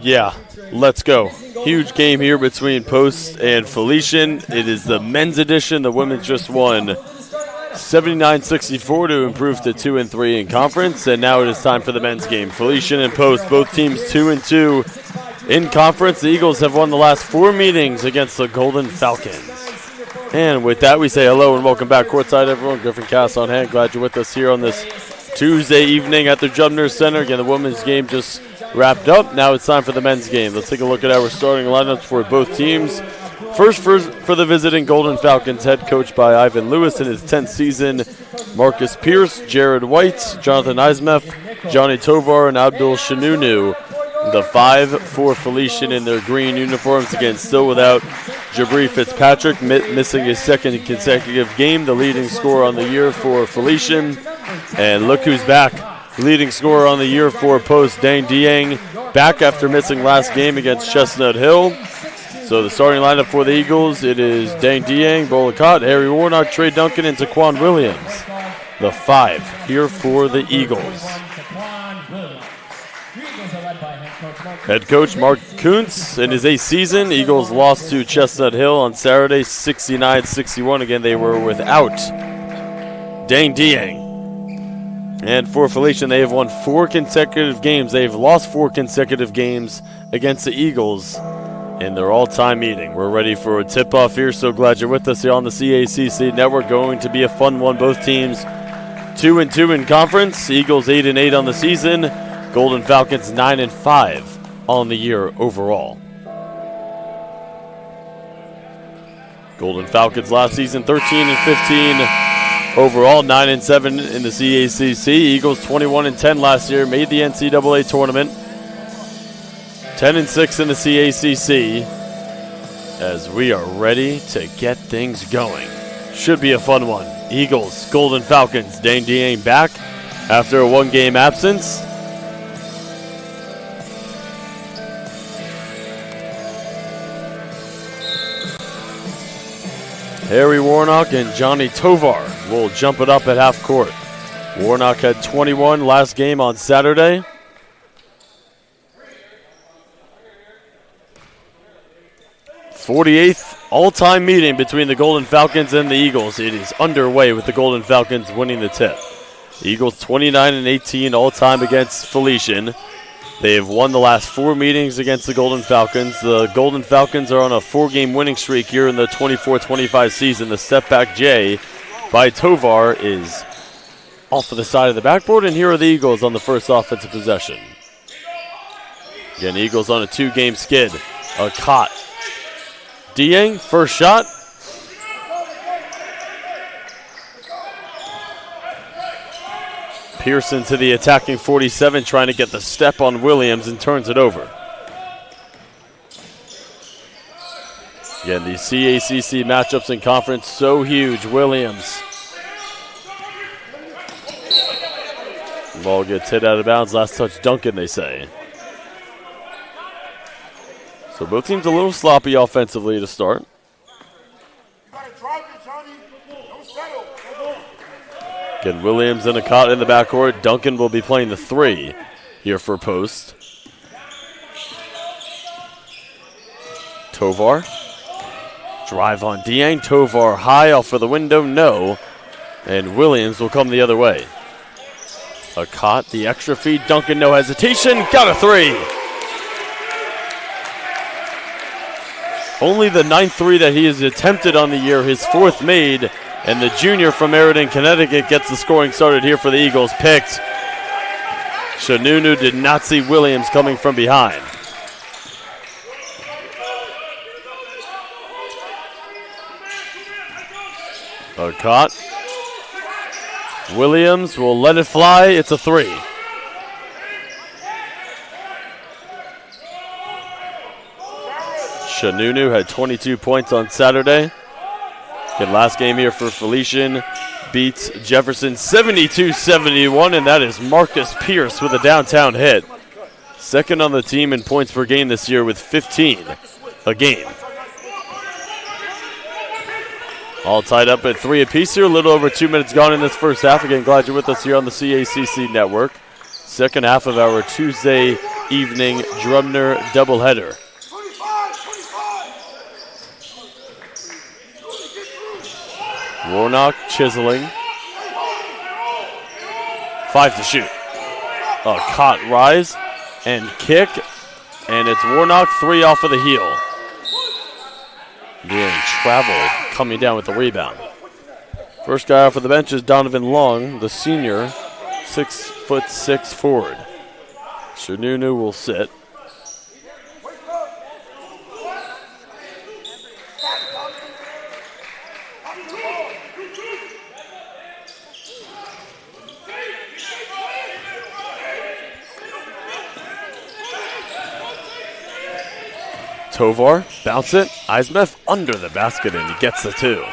Yeah, let's go. Huge game here between Post and Felician. It is the men's edition. The women's just won 79-64 to improve to 2-3 in conference, and now it is time for the men's game. Felician and Post, both teams 2-2 in conference. The Eagles have won the last 4 meetings against the Golden Falcons. And with that, we say hello and welcome back courtside, everyone. Griffin Cass on hand. Glad you're with us here on this Tuesday evening at the Jubner Center. Again, the women's game just wrapped up. Now it's time for the men's game. Let's take a look at our starting lineups for both teams. First for the visiting Golden Falcons, head coached by Ivan Lewis in his 10th season, Marcus Pierce, Jared White, Jonathan Ismeth, Johnny Tovar, and Abdul Shanunu. The 5 for Felician in their green uniforms. Again, still without Jabri Fitzpatrick, missing his second consecutive game, the leading scorer on the year for Felician. And look who's back. Leading scorer on the year for Post, Dang Dieng, back after missing last game against Chestnut Hill. So the starting lineup for the Eagles, it is Dang Dieng, Bolacott, Harry Warnock, Trey Duncan, and Taquan Williams. The 5 here for the Eagles. Head coach Mark Kuntz in his 8th season. Eagles lost to Chestnut Hill on Saturday, 69-61. Again, they were without Dang Dieng. And for Felician, they have won 4 consecutive games. They've lost 4 consecutive games against the Eagles in their all-time meeting. We're ready for a tip-off here. So glad you're with us here on the CACC Network. Going to be a fun one. Both teams 2-2 in conference. Eagles 8-8 on the season. Golden Falcons 9-5 on the year overall. Golden Falcons last season 13-15 overall, 9-7 in the CACC. Eagles 21-10 last year, made the NCAA tournament. 10-6 in the CACC. As we are ready to get things going. Should be a fun one. Eagles, Golden Falcons, Dang Dieng back after a 1-game absence. Harry Warnock and Johnny Tovar will jump it up at half court. Warnock had 21 last game on Saturday. '48th all-time meeting between the Golden Falcons and the Eagles. It is underway with the Golden Falcons winning the tip. Eagles 29-18 all-time against Felician. They have won the last 4 meetings against the Golden Falcons. The Golden Falcons are on a 4-game winning streak here in the 24-25 season. The step-back J by Tovar is off to the side of the backboard, and here are the Eagles on the first offensive possession. Again, Eagles on a 2-game skid. A cot. Dieng, first shot. Pearson to the attacking 47, trying to get the step on Williams and turns it over. Again, these CACC matchups in conference so huge. Williams. Ball gets hit out of bounds. Last touch Duncan, they say. So both teams a little sloppy offensively to start. Again, Williams and a cot in the backcourt. Duncan will be playing the 3 here for Post. Tovar. Drive on Dieng. Tovar high off for the window. No. And Williams will come the other way. A cot, the extra feed. Duncan, no hesitation. Got a 3. Only the 9th 3 that he has attempted on the year. His 4th made. And the junior from Meriden, Connecticut gets the scoring started here for the Eagles. Picked. Shanunu did not see Williams coming from behind. A caught. Williams will let it fly. It's a 3. Shanunu had 22 points on Saturday. Good last game here for Felician. Beats Jefferson 72-71, and that is Marcus Pierce with a downtown hit. Second on the team in points per game this year with 15 a game. All tied up at 3 apiece here. A little over 2 minutes gone in this first half. Again, glad you're with us here on the CACC Network. Second half of our Tuesday evening Drumner doubleheader. Warnock chiseling. 5 to shoot. A caught rise and kick, and it's Warnock 3 off of the heel. Doing travel, coming down with the rebound. First guy off of the bench is Donovan Long, the senior, 6'6" forward. Shanunu will sit. Tovar, bounce it. Ismeth under the basket, and he gets the 2.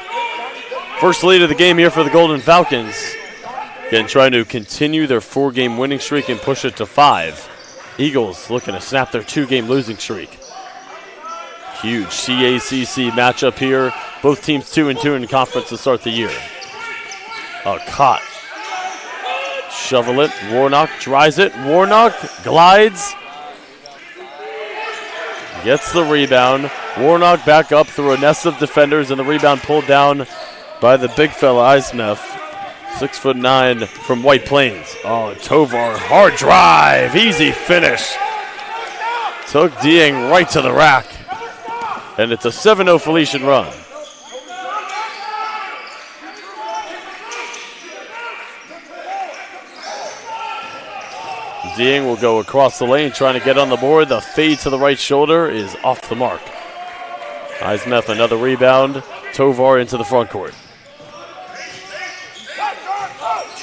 First lead of the game here for the Golden Falcons. Again, trying to continue their 4-game winning streak and push it to 5. Eagles looking to snap their 2-game losing streak. Huge CACC matchup here. Both teams 2-2 in conference to start the year. A caught. Shovel it. Warnock dries it. Warnock glides. Gets the rebound. Warnock back up through a nest of defenders, and the rebound pulled down by the big fella, Ismeth. 6'9" from White Plains. Oh, Tovar, hard drive, easy finish. Took Dieng right to the rack. And it's a 7-0 Felician run. Dieng will go across the lane, trying to get on the board. The fade to the right shoulder is off the mark. Ismeth, another rebound. Tovar into the front court.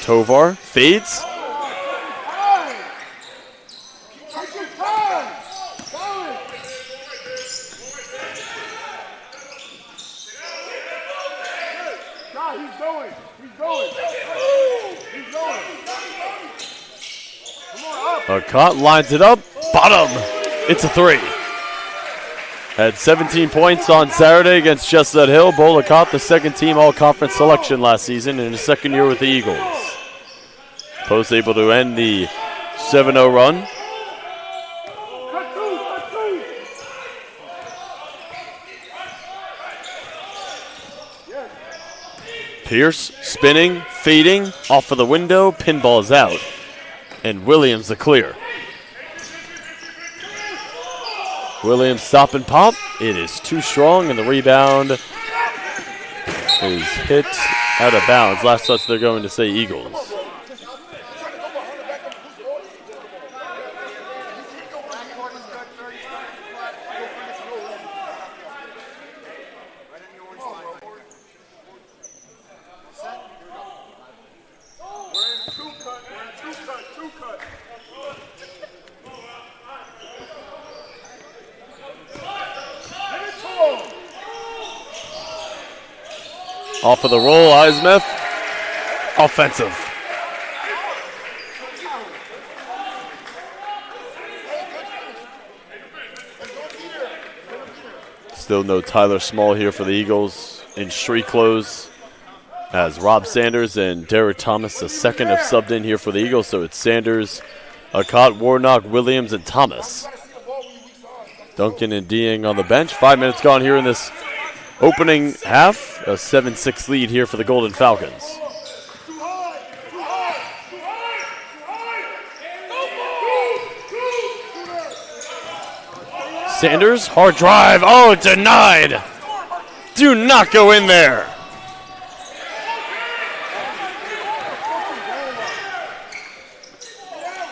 Tovar fades. Caught, lines it up, bottom. It's a 3. Had 17 points on Saturday against Chestnut Hill. Bolacott, the second team all-conference selection last season in his second year with the Eagles. Post able to end the 7-0 run. Pierce spinning, fading, off of the window, pinball's out. And Williams the clear. Williams stop and pop. It is too strong, and the rebound is hit out of bounds. Last touch, they're going to say Eagles. Off of the roll, Ismeth. Offensive. Still no Tyler Small here for the Eagles in street clothes, as Rob Sanders and Derek Thomas, II, have subbed in here for the Eagles. So it's Sanders, Akot, Warnock, Williams, and Thomas. Duncan and Dieng on the bench. 5 minutes gone here in this opening half. A 7-6 lead here for the Golden Falcons. Sanders, hard drive. Oh, denied. Do not go in there.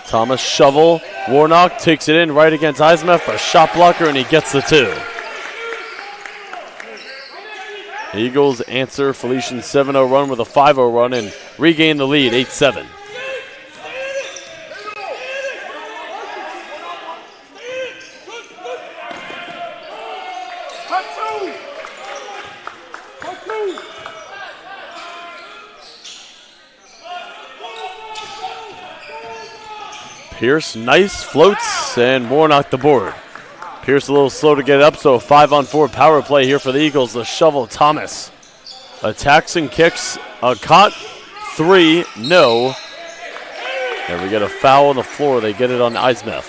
Thomas shovel. Warnock takes it in right against Ismeth, a shot blocker, and he gets the 2. Eagles answer Felician's 7-0 run with a 5-0 run and regain the lead, 8-7. Pierce, nice, floats, and Warnock the board. Pierce a little slow to get up, so a 5-on-4 power play here for the Eagles. The shovel, Thomas attacks and kicks. A caught, 3, no. And we get a foul on the floor. They get it on Ismeth.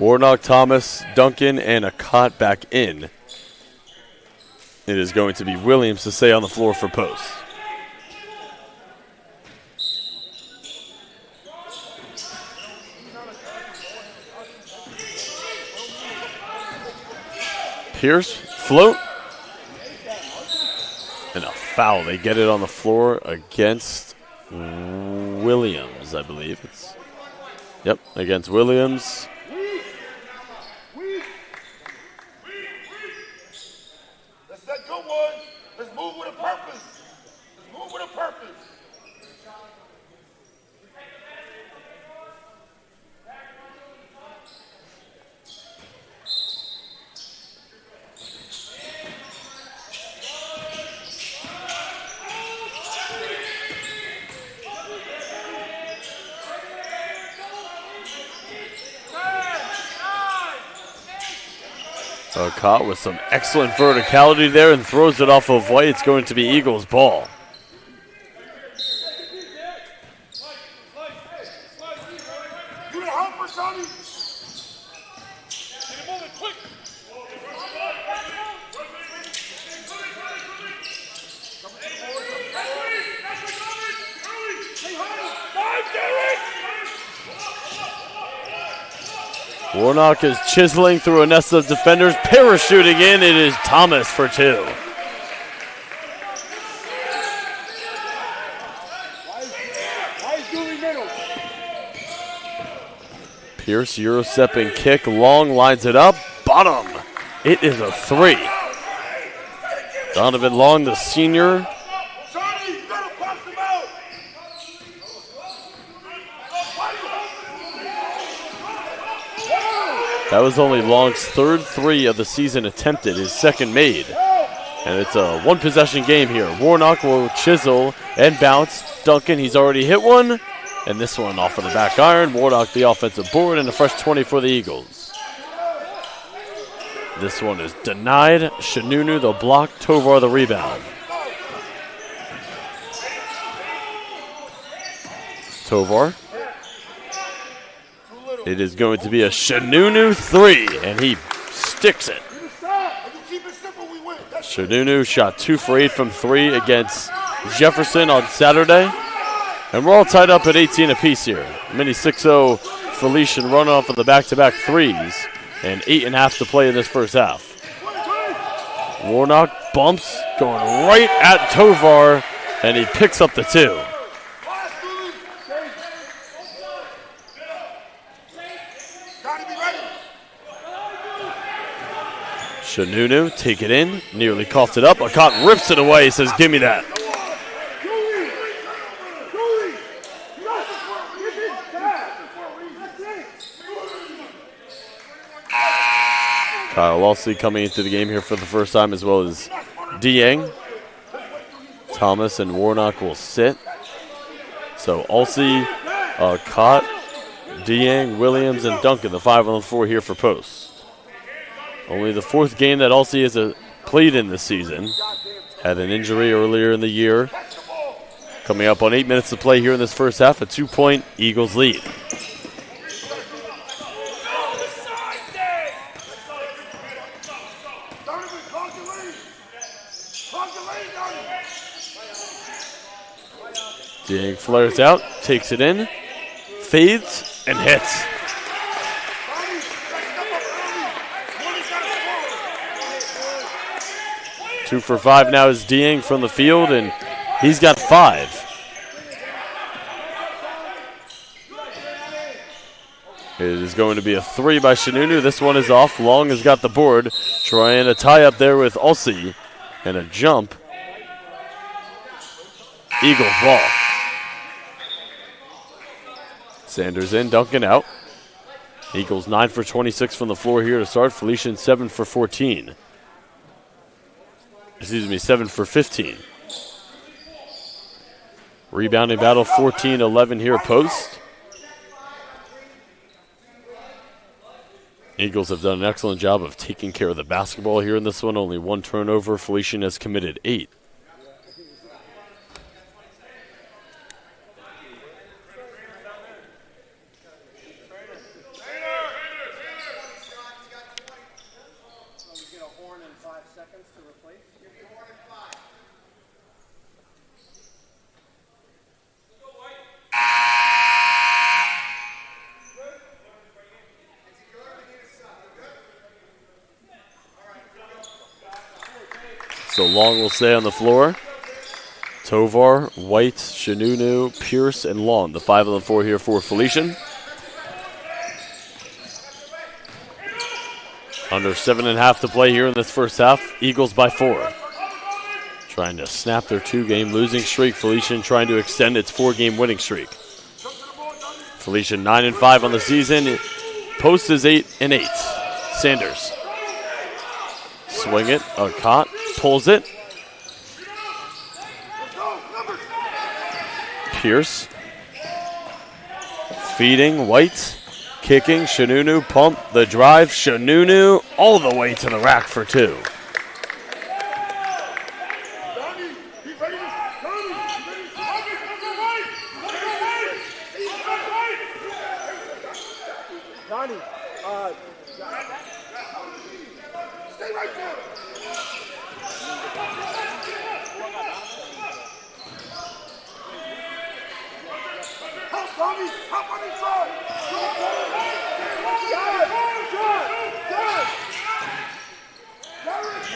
Warnock, Thomas, Duncan, and a Cott back in. It is going to be Williams to stay on the floor for post. Pierce, float. And a foul. They get it on the floor against Williams, I believe. Yep, against Williams. Let's set good one. Let's move with a purpose. Let's move with a purpose. Caught with some excellent verticality there and throws it off of White. It's going to be Eagles ball. Warnock is chiseling through a nest of defenders, parachuting in. It is Thomas for two. Pierce, Eurostep and kick. Long lines it up. Bottom. It is a three. Donovan Long, the senior. That was only Long's third three of the season attempted, his second made. And it's a one-possession game here. Warnock will chisel and bounce. Duncan, he's already hit one. And this one off of the back iron. Warnock the offensive board and a fresh 20 for the Eagles. This one is denied. Shanunu the block, Tovar the rebound. Tovar. It is going to be a Shanunu three, and he sticks it. Shanunu shot 2 for 8 from 3 against Jefferson on Saturday. And we're all tied up at 18 apiece here. Mini 6-0 Felician run off of the back-to-back threes, and 8.5 to play in this first half. Warnock bumps, going right at Tovar, and he picks up the 2. Shanunu, take it in, nearly coughed it up. Akot rips it away, says, give me that. Kyle Walsey coming into the game here for the first time, as well as Dieng. Thomas and Warnock will sit. So Walsey, Akot, Dieng, Williams, and Duncan, the 5 on the floor here for post. Only the 4th game that Alcee has played in this season. Had an injury earlier in the year. Coming up on 8 minutes to play here in this first half, a 2-point Eagles lead. Dieng flares out, takes it in, fades, and hits. 2 for 5 now is Dieng from the field, and he's got 5. It is going to be a 3 by Shanunu. This one is off. Long has got the board. Trying a tie up there with Alcee, and a jump. Eagles ball. Sanders in, Duncan out. Eagles 9 for 26 from the floor here to start. Felician 7 for 14. Excuse me, 7 for 15. Rebounding battle, 14-11 here post. Eagles have done an excellent job of taking care of the basketball here in this one. Only 1 turnover. Felician has committed 8. So Long will stay on the floor. Tovar, White, Shanunu, Pierce, and Long. The 5 on the floor here for Felician. Under 7.5 to play here in this first half. Eagles by 4. Trying to snap their 2-game losing streak. Felician trying to extend its 4-game winning streak. Felician 9-5 on the season. Post is 8-8. Sanders. Swing it. Caught. Pulls it. Pierce. Feeding. White. Kicking. Shanunu. Pump. The drive. Shanunu all the way to the rack for 2.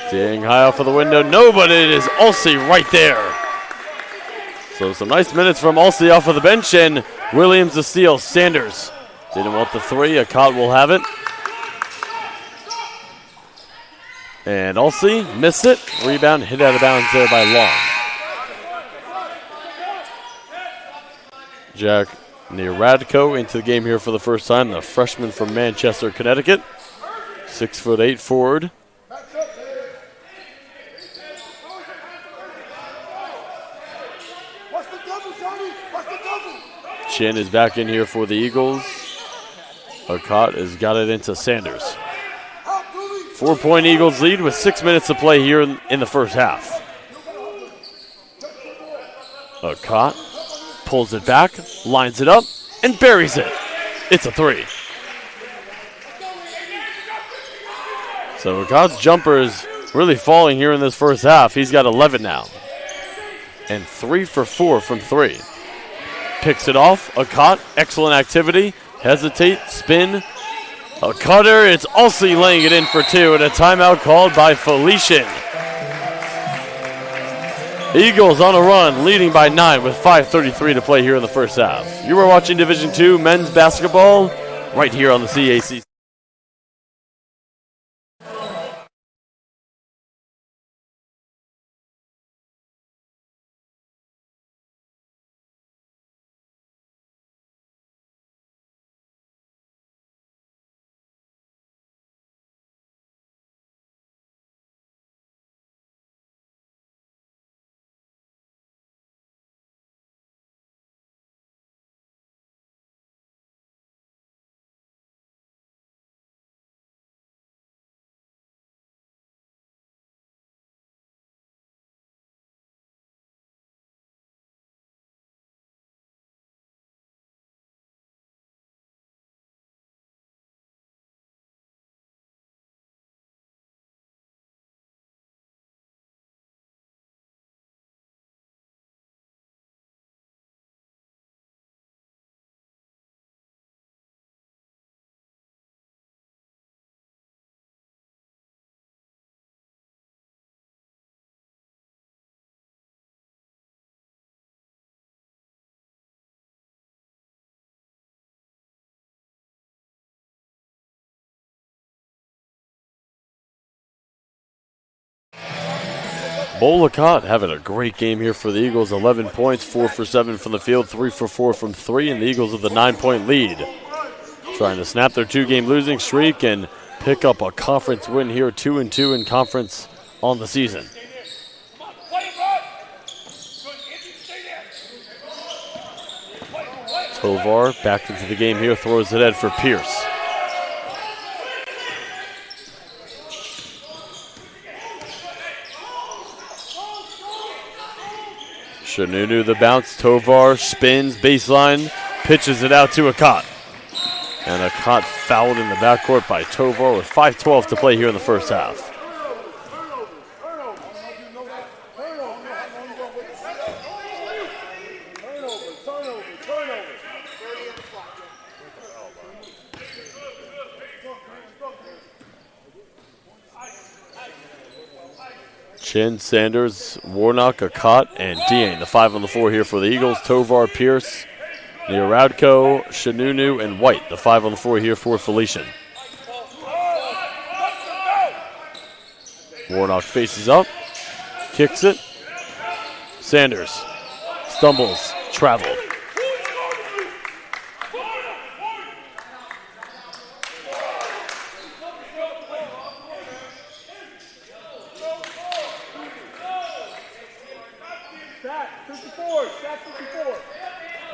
Staying high off of the window. No, but it is Ulsey right there. So some nice minutes from Ulsey off of the bench, and Williams the steal. Sanders didn't want the 3. Akot will have it. And Ulsey missed it. Rebound hit out of bounds there by Long. Jack Nieradko into the game here for the first time. The freshman from Manchester, Connecticut. 6'8" forward. Chin is back in here for the Eagles. Akot has got it into Sanders. 4-point Eagles lead with 6 minutes to play here in the first half. Akot pulls it back, lines it up, and buries it. It's a 3. So Akot's jumper is really falling here in this first half. He's got 11 now. And 3 for 4 from 3. Picks it off. Akot, excellent activity. Hesitate, spin. A cutter. It's Ulsey laying it in for 2, and a timeout called by Felician. Eagles on a run, leading by 9 with 5:33 to play here in the first half. You are watching Division II men's basketball right here on the CAC. Akot having a great game here for the Eagles. 11 points, 4 for 7 from the field, 3 for 4 from 3, and the Eagles with a 9-point lead. Trying to snap their 2-game losing streak and pick up a conference win here, 2-2 in conference on the season. Tovar back into the game here, throws it ahead for Pierce. Shanunu the bounce. Tovar spins, baseline, pitches it out to Akot. And Akot fouled in the backcourt by Tovar with 5:12 to play here in the first half. Chin, Sanders, Warnock, Akot, and Dean. The 5 on the floor here for the Eagles. Tovar, Pierce, Nieradko, Shanunu, and White. The 5 on the floor here for Felician. Warnock faces up, kicks it. Sanders stumbles, traveled.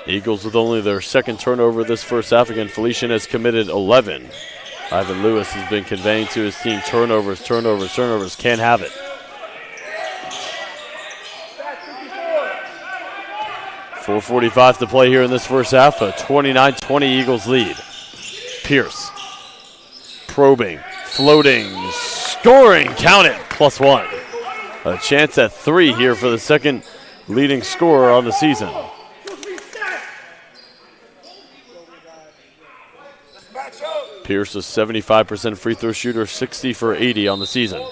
Eagles with only their second turnover this first half. Again, Felician has committed 11. Ivan Lewis has been conveying to his team turnovers. Can't have it. 4:45 to play here in this first half. A 29-20 Eagles lead. Pierce probing, floating, scoring. Count it. +1. A chance at 3 here for the second leading scorer on the season. Pierce is 75% free throw shooter, 60 for 80 on the season.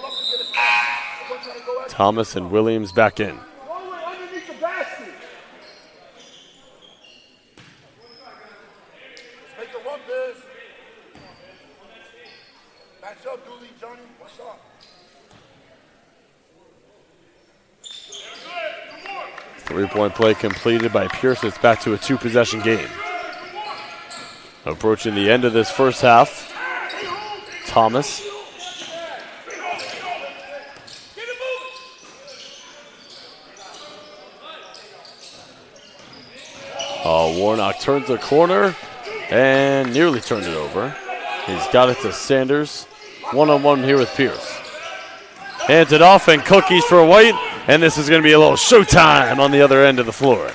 Thomas and Williams back in. Make the run, Biz. Match up, Dooley, Johnny. What's up? 3-point play completed by Pierce. It's back to a 2-possession game. Approaching the end of this first half, Thomas. Warnock turns the corner and nearly turned it over. He's got it to Sanders. One-on-one here with Pierce. Hands it off and cookies for White. And this is going to be a little showtime on the other end of the floor.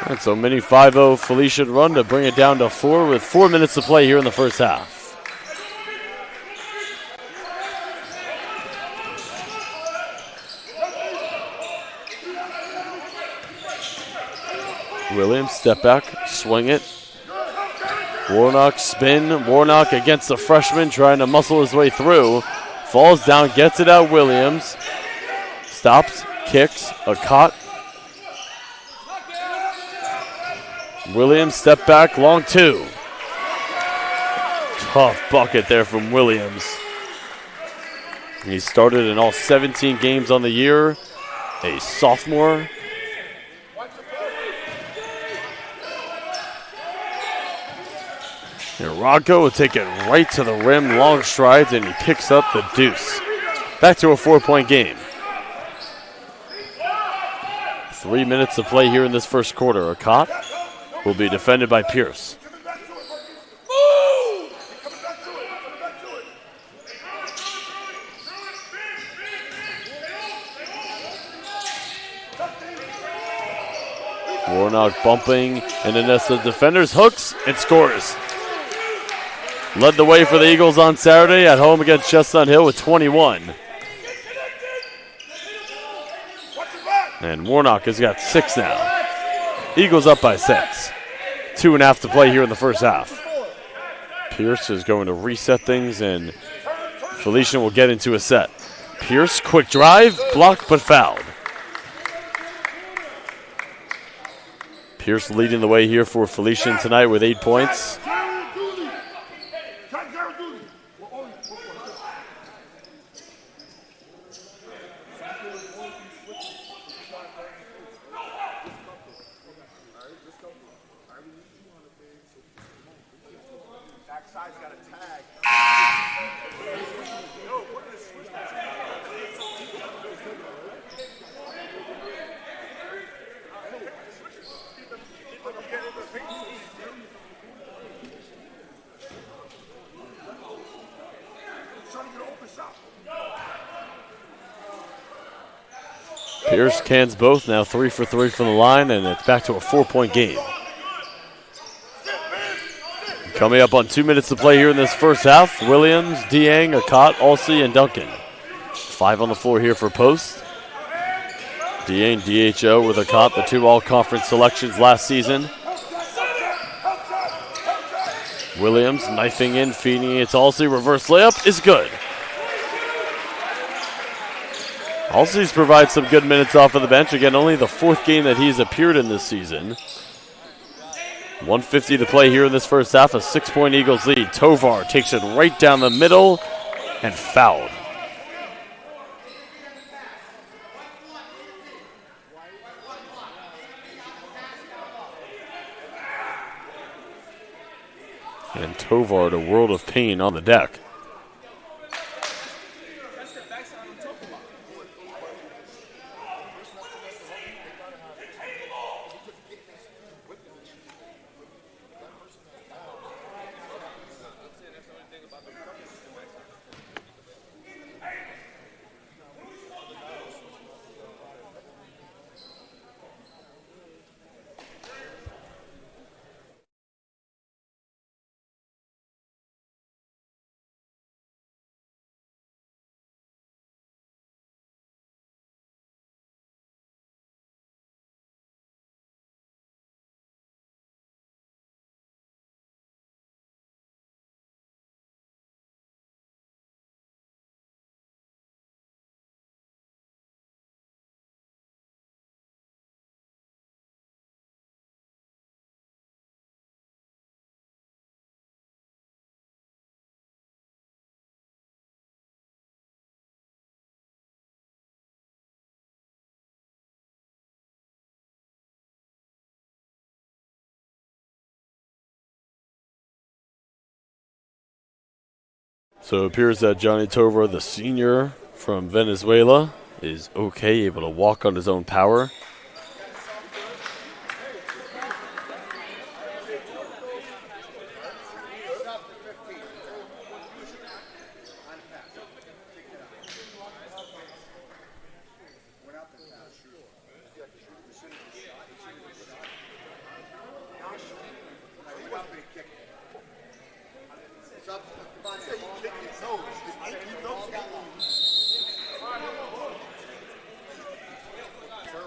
And so mini 5-0 Felician run to bring it down to 4 with 4 minutes to play here in the first half. Williams, step back, swing it. Warnock, spin. Warnock against the freshman, trying to muscle his way through. Falls down, gets it out, Williams. Stops, kicks, Akot. Williams, step back, long 2. Tough bucket there from Williams. He started in all 17 games on the year. A sophomore. Nieradko will take it right to the rim, long strides, and he picks up the deuce. Back to a 4-point game. 3 minutes to play here in this first quarter. Akot will be defended by Pierce. Warnock bumping, and then as the defenders hooks and scores. Led the way for the Eagles on Saturday at home against Chestnut Hill with 21. And Warnock has got 6 now. Eagles up by 6. 2.5 to play here in the first half. Pierce is going to reset things, and Felician will get into a set. Pierce, quick drive, blocked but fouled. Pierce leading the way here for Felician tonight with 8 points. Pierce cans both, now 3 for 3 from the line, and it's back to a 4-point game. Coming up on 2 minutes to play here in this first half, Williams, Dieng, Akot, Alsey, and Duncan. 5 on the floor here for Post. Dieng, DHO with Akot, the 2 all-conference selections last season. Williams knifing in, feeding it to Halsey. Reverse layup is good. Halsey's provides some good minutes off of the bench. Again, only the 4th game that he's appeared in this season. 1:50 to play here in this first half. A 6-point Eagles lead. Tovar takes it right down the middle and fouled. And Tovar, a world of pain on the deck. So it appears that Johnny Tovar, the senior from Venezuela, is okay, able to walk on his own power.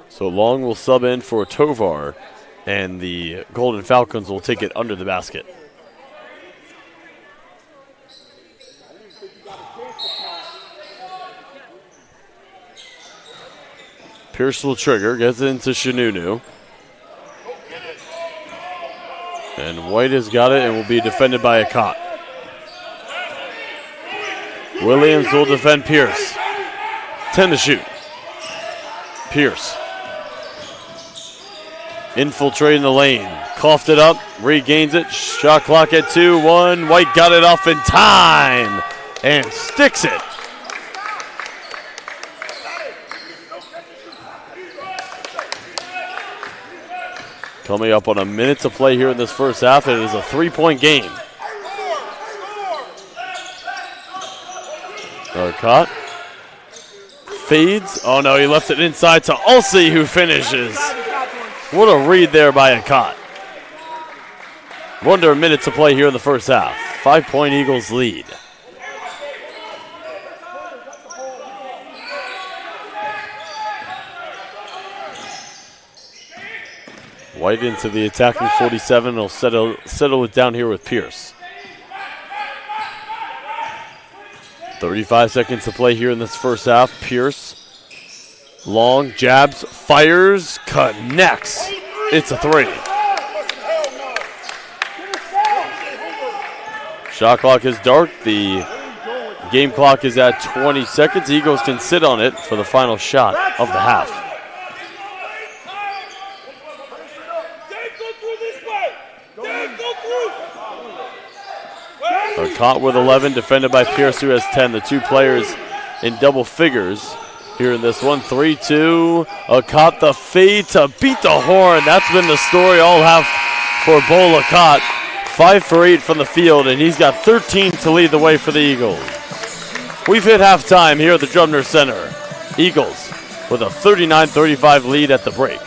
So Long will sub in for Tovar, and the Golden Falcons will take it under the basket. Pierce will trigger, gets it into Shinunu. And White has got it and will be defended by Akot. Williams will defend Pierce. 10 to shoot. Pierce. Infiltrating the lane. Coughed it up, regains it. Shot clock at 2-1. White got it off in time and sticks it. Coming up on a minute to play here in this first half. It is a 3-point game. Caught. Fades. Oh no, he left it inside to Halsey, who finishes. What a read there by Akot. Under a minute to play here in the first half. 5-point Eagles lead. White into the attacking 47. He'll settle it down here with Pierce. 35 seconds to play here in this first half. Pierce. Long jabs, fires, connects. It's a 3. Shot clock is dark. The game clock is at 20 seconds. Eagles can sit on it for the final shot of the half. Caught with 11, defended by Pierce, who has 10. The two players in double figures here in this one. 3-2. Akot the fade to beat the horn. That's been the story all half for Bo Akot. 5 for 8 from the field, and he's got 13 to lead the way for the Eagles. We've hit halftime here at the Drumner Center. Eagles with a 39-35 lead at the break.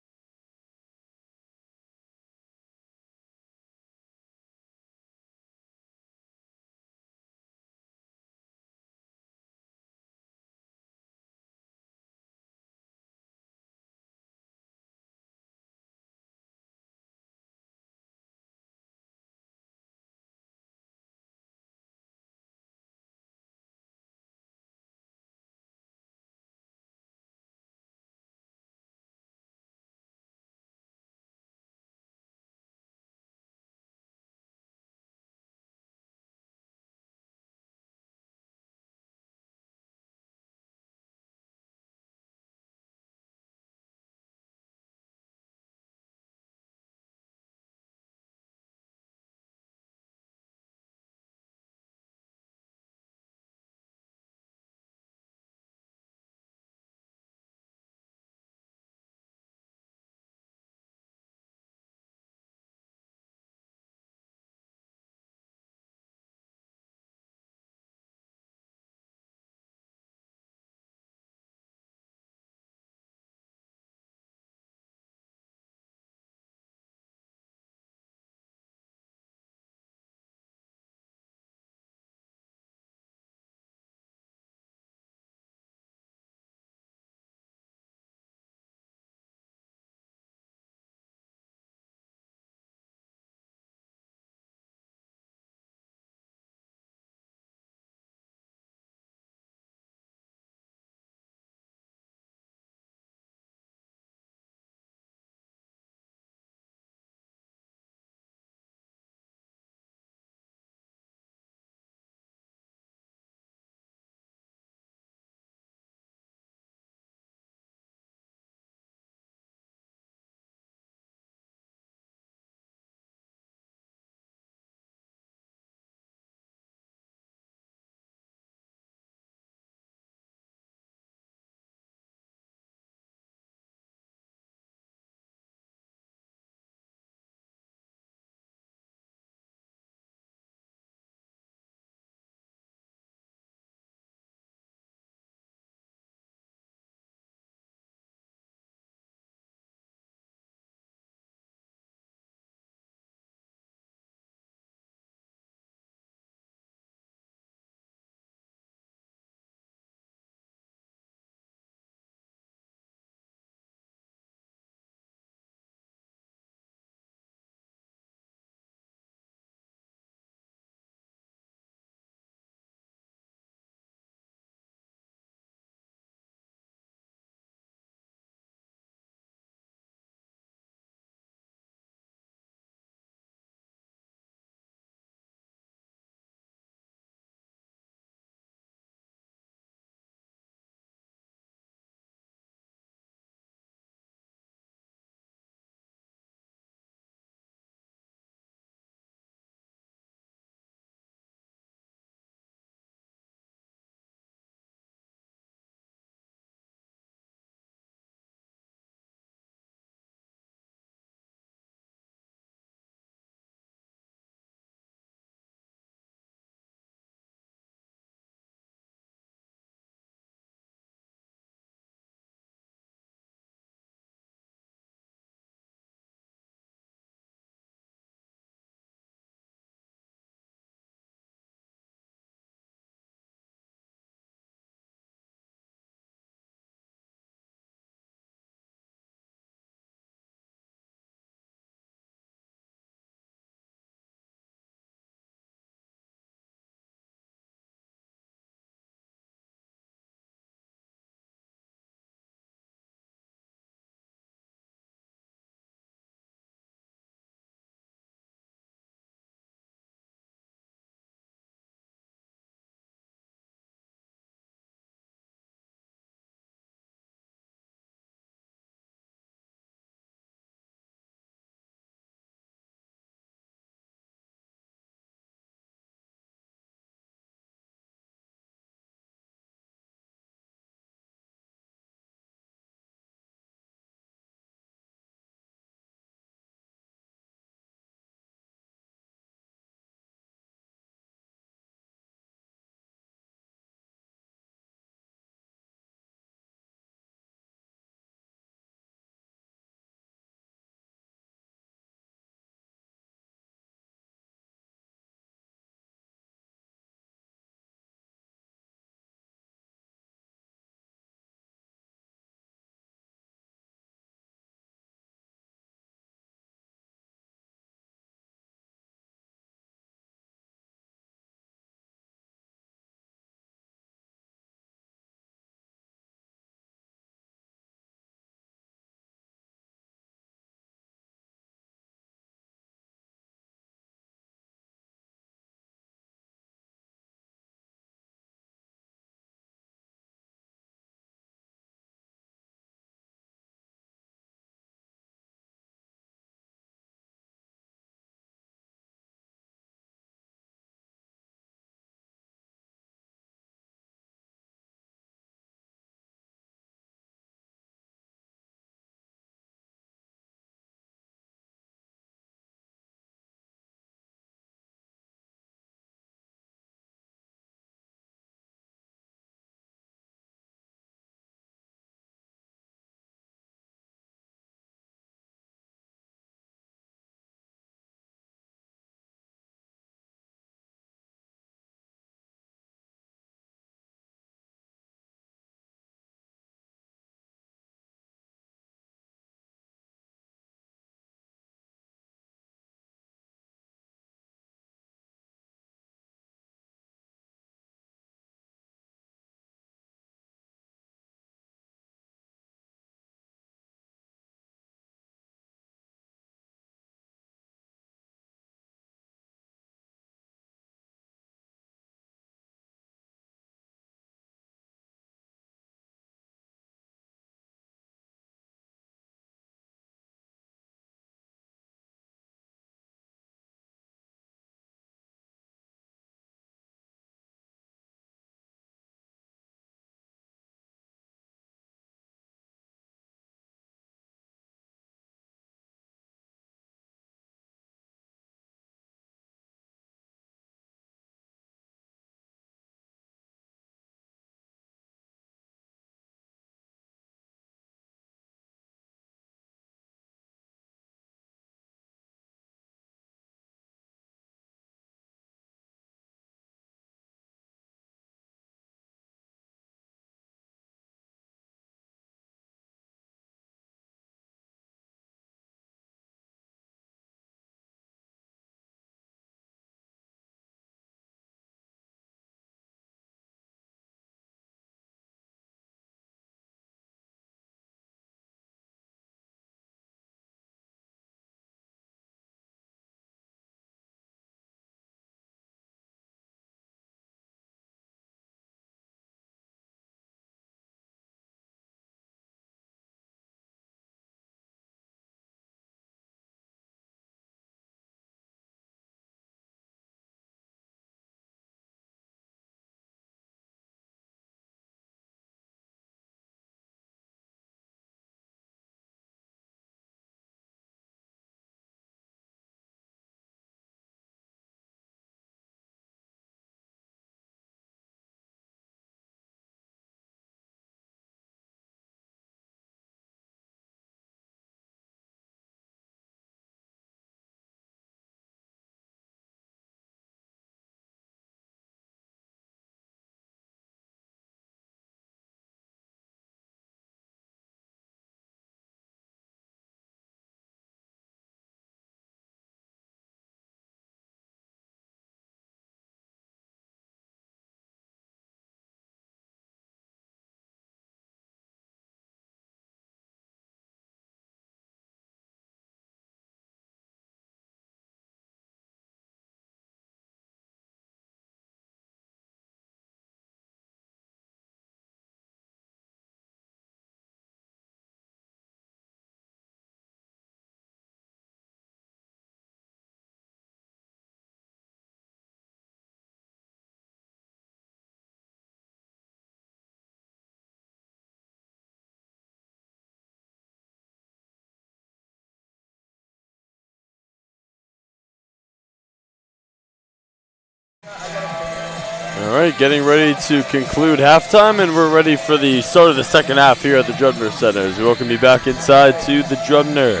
All right, getting ready to conclude halftime, and we're ready for the start of the second half here at the Drubner Center. As we welcome you back inside to the Drubner.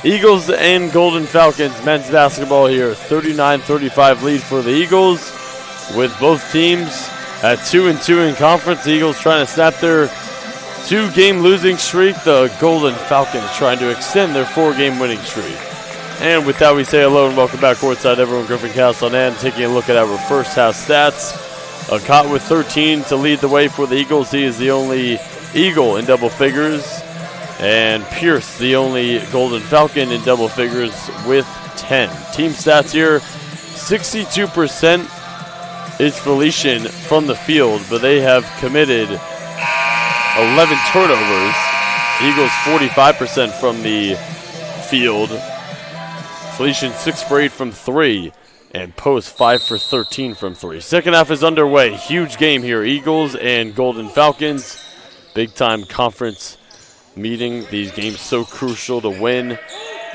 Eagles and Golden Falcons men's basketball here. 39-35 lead for the Eagles, with both teams at 2-2 in conference. The Eagles trying to snap their 2-game losing streak. The Golden Falcons trying to extend their 4-game winning streak. And with that, we say hello and welcome back courtside, everyone. Griffin Castle and taking a look at our first half stats. Caught with 13 to lead the way for the Eagles. He is the only Eagle in double figures. And Pierce, the only Golden Falcon in double figures with 10. Team stats here, 62% is Felician from the field, but they have committed 11 turnovers. Eagles 45% from the field. Felician 6 for 8 from 3, and Post 5 for 13 from 3. Second half is underway. Huge game here. Eagles and Golden Falcons. Big time conference meeting. These games so crucial to win.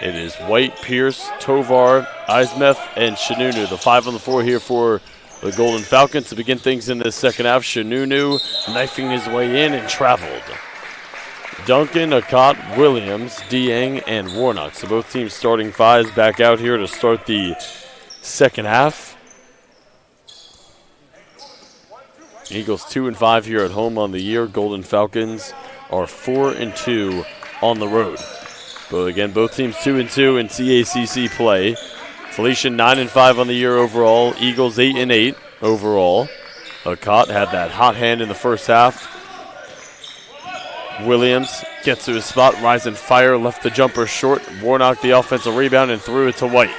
It is White, Pierce, Tovar, Ismeth, and Shanunu. The 5 on the floor here for the Golden Falcons to begin things in this second half. Shanunu knifing his way in and traveled. Duncan, Akot, Williams, Dieng, and Warnock. So both teams starting fives back out here to start the second half. Eagles 2-5 here at home on the year. Golden Falcons are 4-2 on the road. But again, both teams 2-2 in CACC play. Felician 9-5 on the year overall. Eagles 8-8 overall. Akot had that hot hand in the first half. Williams gets to his spot, rising fire, left the jumper short. Warnock the offensive rebound and threw it to White.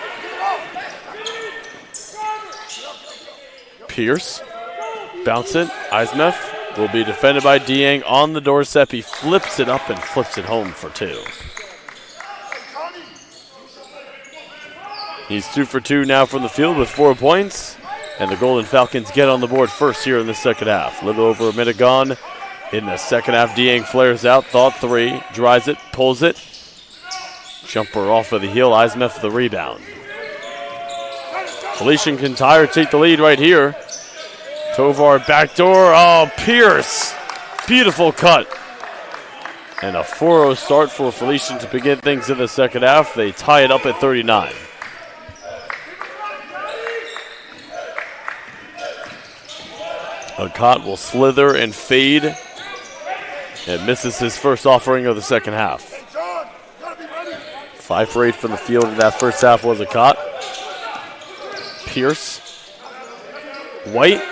Pierce, bounce it. Ismeth will be defended by Dieng on the doorstep. He flips it up and flips it home for 2. He's 2 for 2 now from the field with 4 points. And the Golden Falcons get on the board first here in the second half. A little over a minute gone. In the second half, Dieng flares out, thought 3, drives it, pulls it. Jumper off of the heel, Ismeth for the rebound. Felician can take the lead right here. Tovar backdoor, Pierce. Beautiful cut. And a 4-0 start for Felician to begin things in the second half. They tie it up at 39. Akot will slither and fade. And misses his first offering of the second half. 5 for 8 from the field in that first half was Akot. Pierce. White.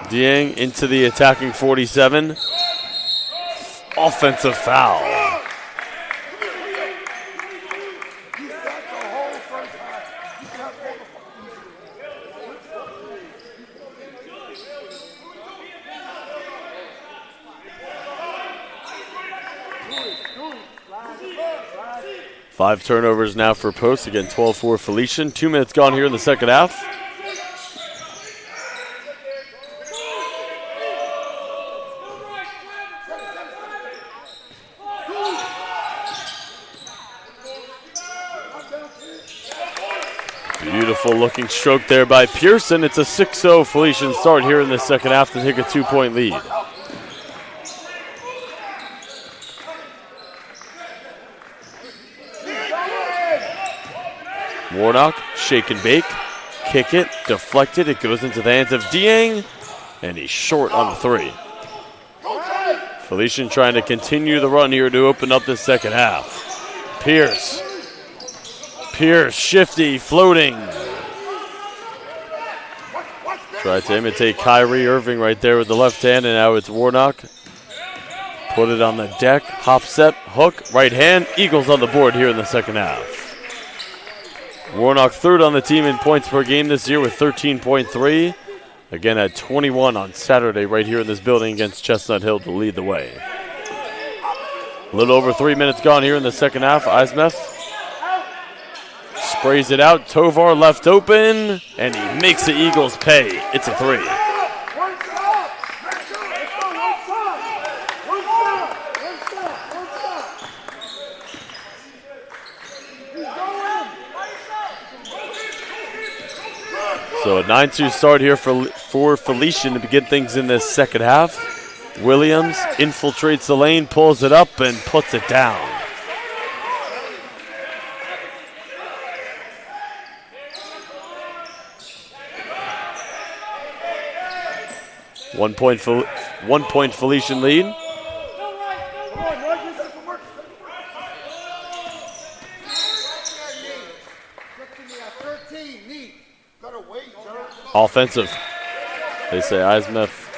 Dieng into the attacking 47. Offensive foul. Five turnovers now for Post. Again, 12 for Felician. 2 minutes gone here in the second half. Beautiful looking stroke there by Pearson. It's a 6-0 Felician start here in the second half to take a 2-point lead. Warnock, shake and bake, kick it, deflected. It goes into the hands of Dieng, and he's short on the 3. Felician trying to continue the run here to open up the second half. Pierce, shifty, floating. Tried to imitate Kyrie Irving right there with the left hand, and now it's Warnock. Put it on the deck, hop set, hook, right hand. Eagles on the board here in the second half. Warnock third on the team in points per game this year with 13.3. Again at 21 on Saturday right here in this building against Chestnut Hill to lead the way. A little over 3 minutes gone here in the second half. Ismeth sprays it out. Tovar left open, and he makes the Eagles pay. It's a 3. So a 9-2 start here for Felician to begin things in this second half. Williams infiltrates the lane, pulls it up, and puts it down. One point Felician lead. Offensive. They say Eismeth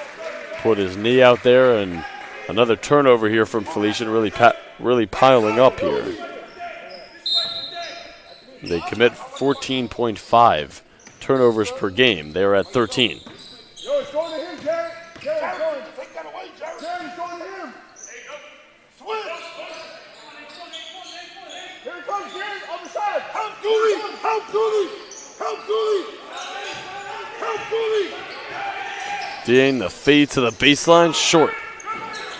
put his knee out there, and another turnover here from Felician, really piling up here. They commit 14.5 turnovers per game. They are at 13. Yo, it's going to him, Jared. Jared, going. Take that away, Jared. Jared, it's going to him. Switch. Here it comes, Jared, on the side. Help Dooley. Help Dooley. Help Dooley. Help Dooley. Dean, the fade to the baseline, short.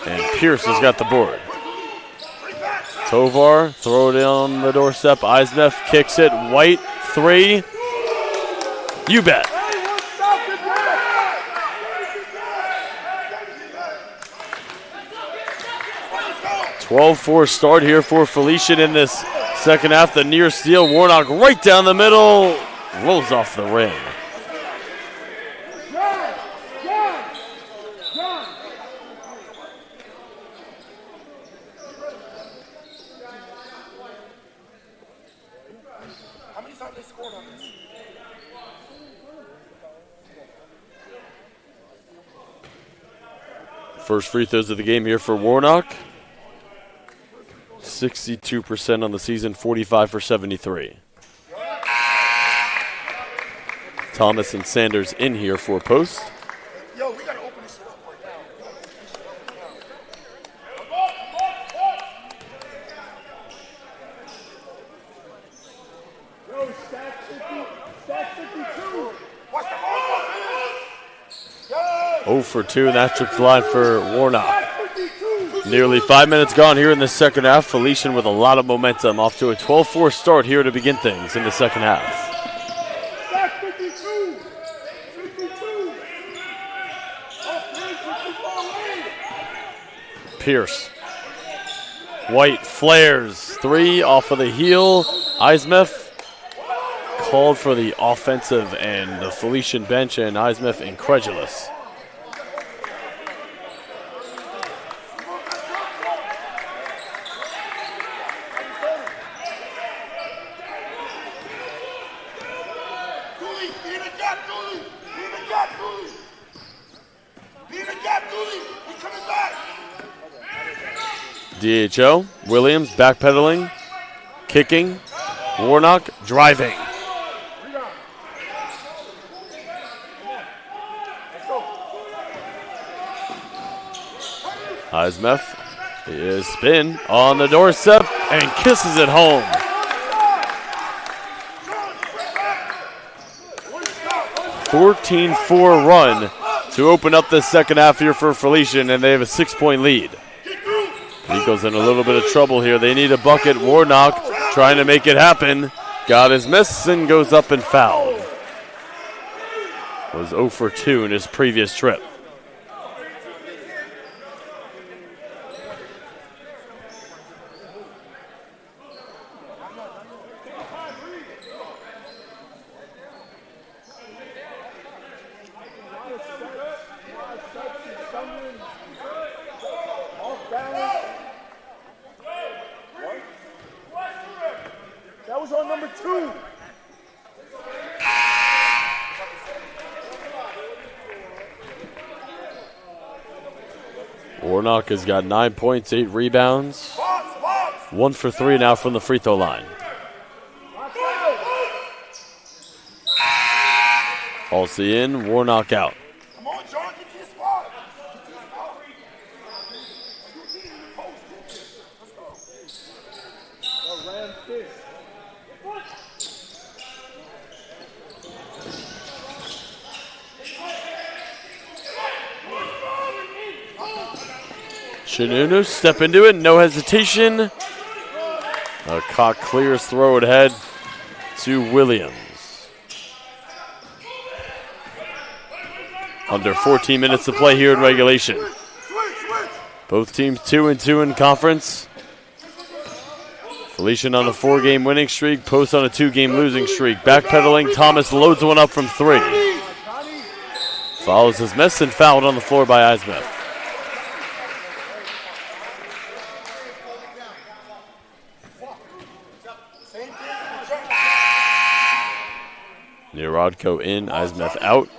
And Pierce has got the board. Tovar, throw it on the doorstep. Eismeth kicks it. White, 3. You bet. 12-4 start here for Felician in this second half. The near steal, Warnock right down the middle, rolls off the rim. How many times they scored on this? First free throws of the game here for Warnock. 62% on the season, 45 for 73. Thomas and Sanders in here for post. Yo, we gotta open this up right now. Yo, stack 52. Watch the ball, man. 0 for 2, and that trips the line for Warnock. Nearly 5 minutes gone here in the second half. Felician with a lot of momentum, off to a 12-4 start here to begin things in the second half. Pierce. White flares. 3 off of the heel. Eismeth called for the offensive and the Felician bench, and Eismeth incredulous. DHO, Williams backpedaling, kicking, Warnock driving. Eismeth is spin on the doorstep and kisses it home. 14-4 run to open up the second half here for Felician, and they have a 6-point lead. Eagles in a little bit of trouble here. They need a bucket. Warnock trying to make it happen. Got his miss and goes up and fouled. Was 0 for 2 in his previous trip. That was on number 2. Warnock has got 9 points, 8 rebounds. 1 for 3 now from the free throw line. Halsey in, Warnock out. Come on, John, get to your spot. Get to your spot. Chinunu step into it, no hesitation. A cock clears, throw it ahead to Williams. Under 14 minutes to play here in regulation. Both teams 2-2 in conference. Felician on a 4-game winning streak, Post on a 2-game losing streak. Backpedaling, Thomas loads one up from 3. Follows his miss and fouled on the floor by Ismith. Nierodko in, Ismith out.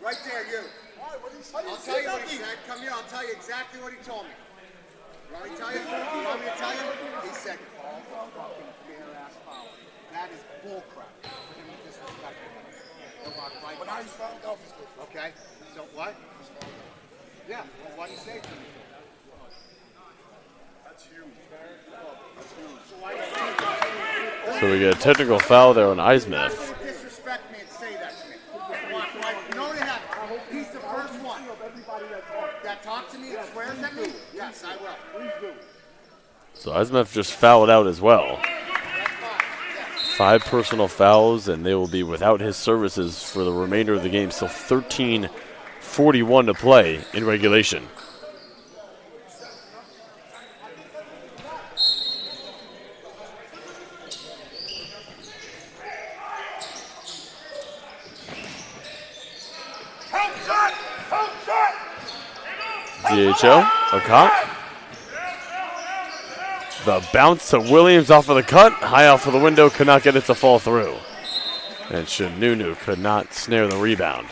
Right there, you. I'll tell you what he said. Come here, I'll tell you exactly what he told me. You want me to tell you? You want me to tell you? He said, all fucking fair-ass foul. That is bullcrap for him to disrespect him. But now he's fouled off his good. Okay, so what? Yeah, well, what did he say to me? That's huge. That's huge. So we get a technical foul there on Ismith. Disrespect me and say that to me. You know what happened? He's the first one that talked to me and swears at me. Yes, I will. Please do. So Ismith just fouled out as well. 5 personal fouls, and they will be without his services for the remainder of the game. Still 13:41 to play in regulation. DHO, Akat. The bounce to Williams off of the cut. High off of the window, could not get it to fall through. And Shanunu could not snare the rebound.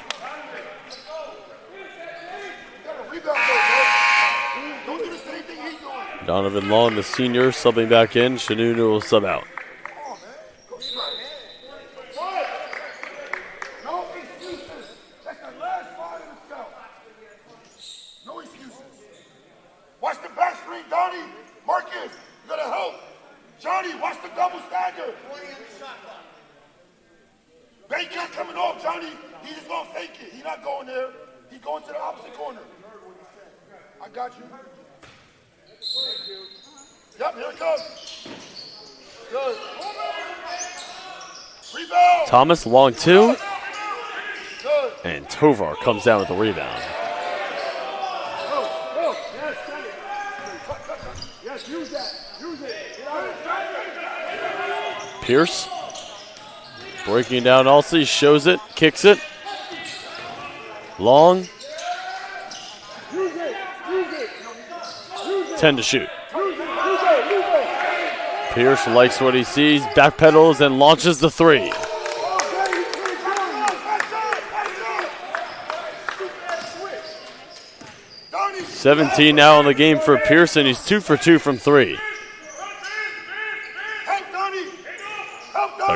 Donovan Long, the senior, subbing back in. Shanunu will sub out. Watch the back screen, Donnie. Marcus, you gotta help. Johnny, watch the double stagger. Baker coming off, Johnny. He's just gonna fake it. He's not going there. He's going to the opposite corner. I got you. Thank you. Yep, here it comes. Good. Rebound. Thomas, long 2. Good. And Tovar comes down with the rebound. Yes, use that. Use it. Pierce breaking down Alsey, shows it, kicks it. Long. 10 to shoot. Pierce likes what he sees, backpedals and launches the 3. $17 now in the game for Pearson. He's 2 for 2 from 3.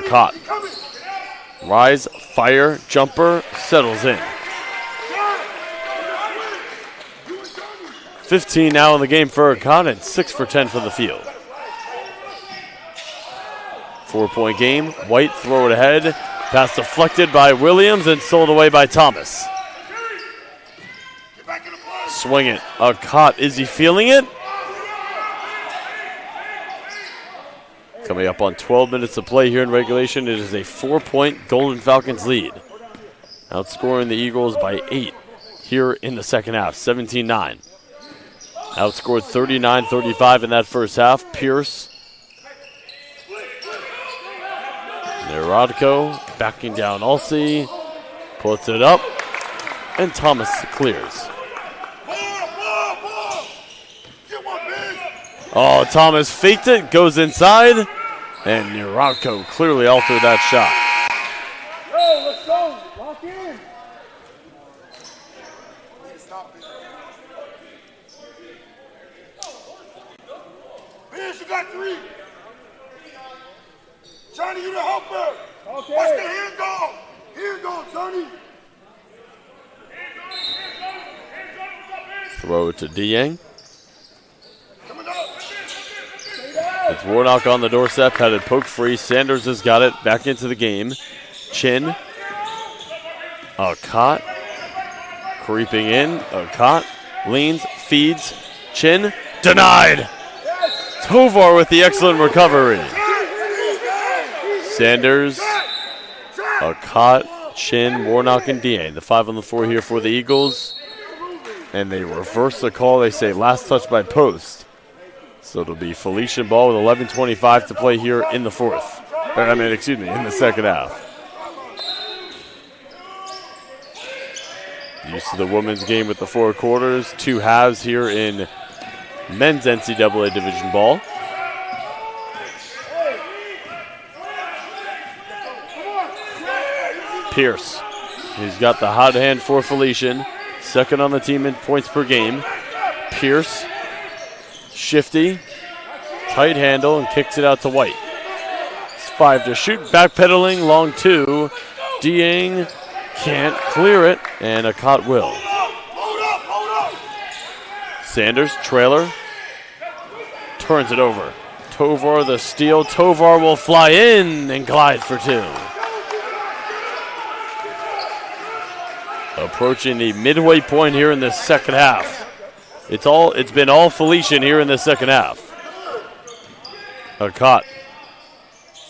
Caught. Rise, fire, jumper, settles in. 15 now in the game for Akon and 6 for 10 from the field. 4-point game. White throw it ahead. Pass deflected by Williams and sold away by Thomas. Swing it. Akot, is he feeling it? Coming up on 12 minutes of play here in regulation, it is a 4-point Golden Falcons lead. Outscoring the Eagles by 8 here in the second half, 17-9. Outscored 39-35 in that first half. Pierce. Nierodko backing down Alsey. Puts it up. And Thomas clears. Oh, Thomas faked it, goes inside. And Nierodko clearly altered that shot. Yo, let's go. Lock in. Pierce, you got 3. Johnny, you the helper. Okay. Watch the hand go. Hand go, Johnny. Throw it to Dieng. It's Warnock on the doorstep, had it poked free. Sanders has got it back into the game. Chin. Akot. Creeping in. Akot leans, feeds. Chin. Denied. Tovar with the excellent recovery. Sanders, Akot, Chin, Warnock, and Dieng. The 5 on the floor here for the Eagles. And they reverse the call. They say last touch by post. So it'll be Felician ball with 11:25 to play here in the fourth. In the second half. Used to the women's game with the 4 quarters. 2 halves here in men's NCAA division ball. Pierce. He's got the hot hand for Felician. Second on the team in points per game. Pierce. Shifty. Tight handle and kicks it out to White. It's 5 to shoot. Backpedaling. Long 2. Dieng can't clear it. And Akot will. Sanders. Trailer. Turns it over. Tovar the steal. Tovar will fly in and glide for 2. Approaching the midway point here in the second half. It's been all Felician here in the second half. Akot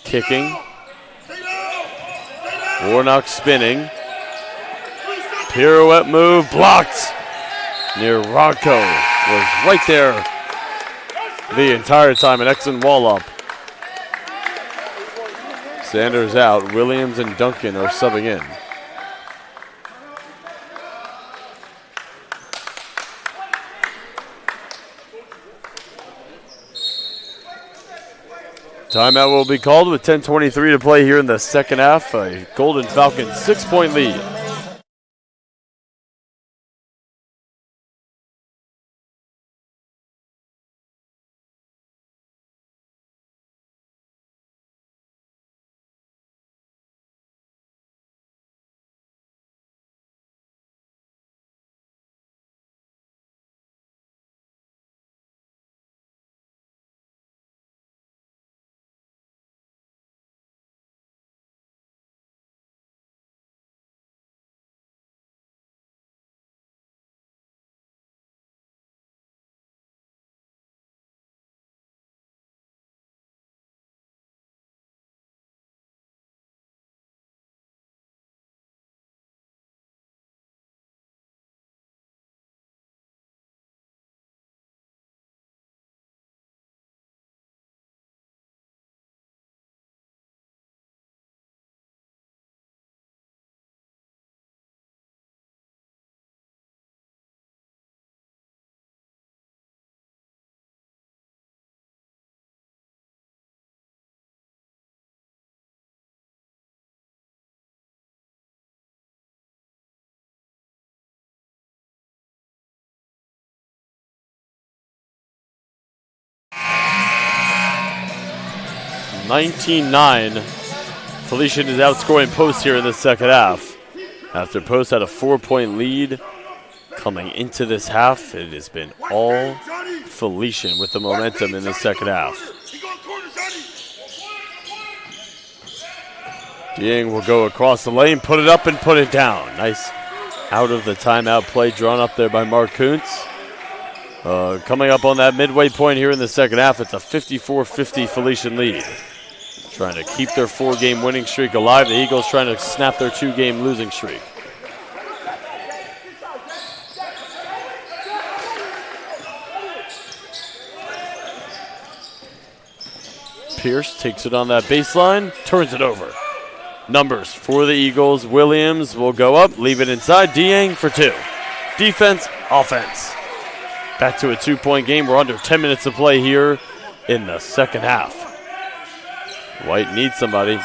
kicking. Warnock spinning. Pirouette move blocked. Near Rodko was right there the entire time. An excellent wall up. Sanders out. Williams and Duncan are subbing in. Timeout will be called with 10:23 to play here in the second half. A Golden Falcons 6-point lead. (19-9). Felician is outscoring Post here in the second half. After Post had a 4-point lead coming into this half, it has been all Felician with the momentum in the second half. Dieng will go across the lane, put it up and put it down. Nice out of the timeout play drawn up there by Mark Kuntz. Coming up on that midway point here in the second half, it's a 54-50 Felician lead. Trying to keep their 4-game winning streak alive. The Eagles trying to snap their 2-game losing streak. Pierce takes it on that baseline, turns it over. Numbers for the Eagles. Williams will go up, leave it inside. Dieng for 2. Defense, offense. Back to a 2-point game. We're under 10 minutes to play here in the second half. White needs somebody.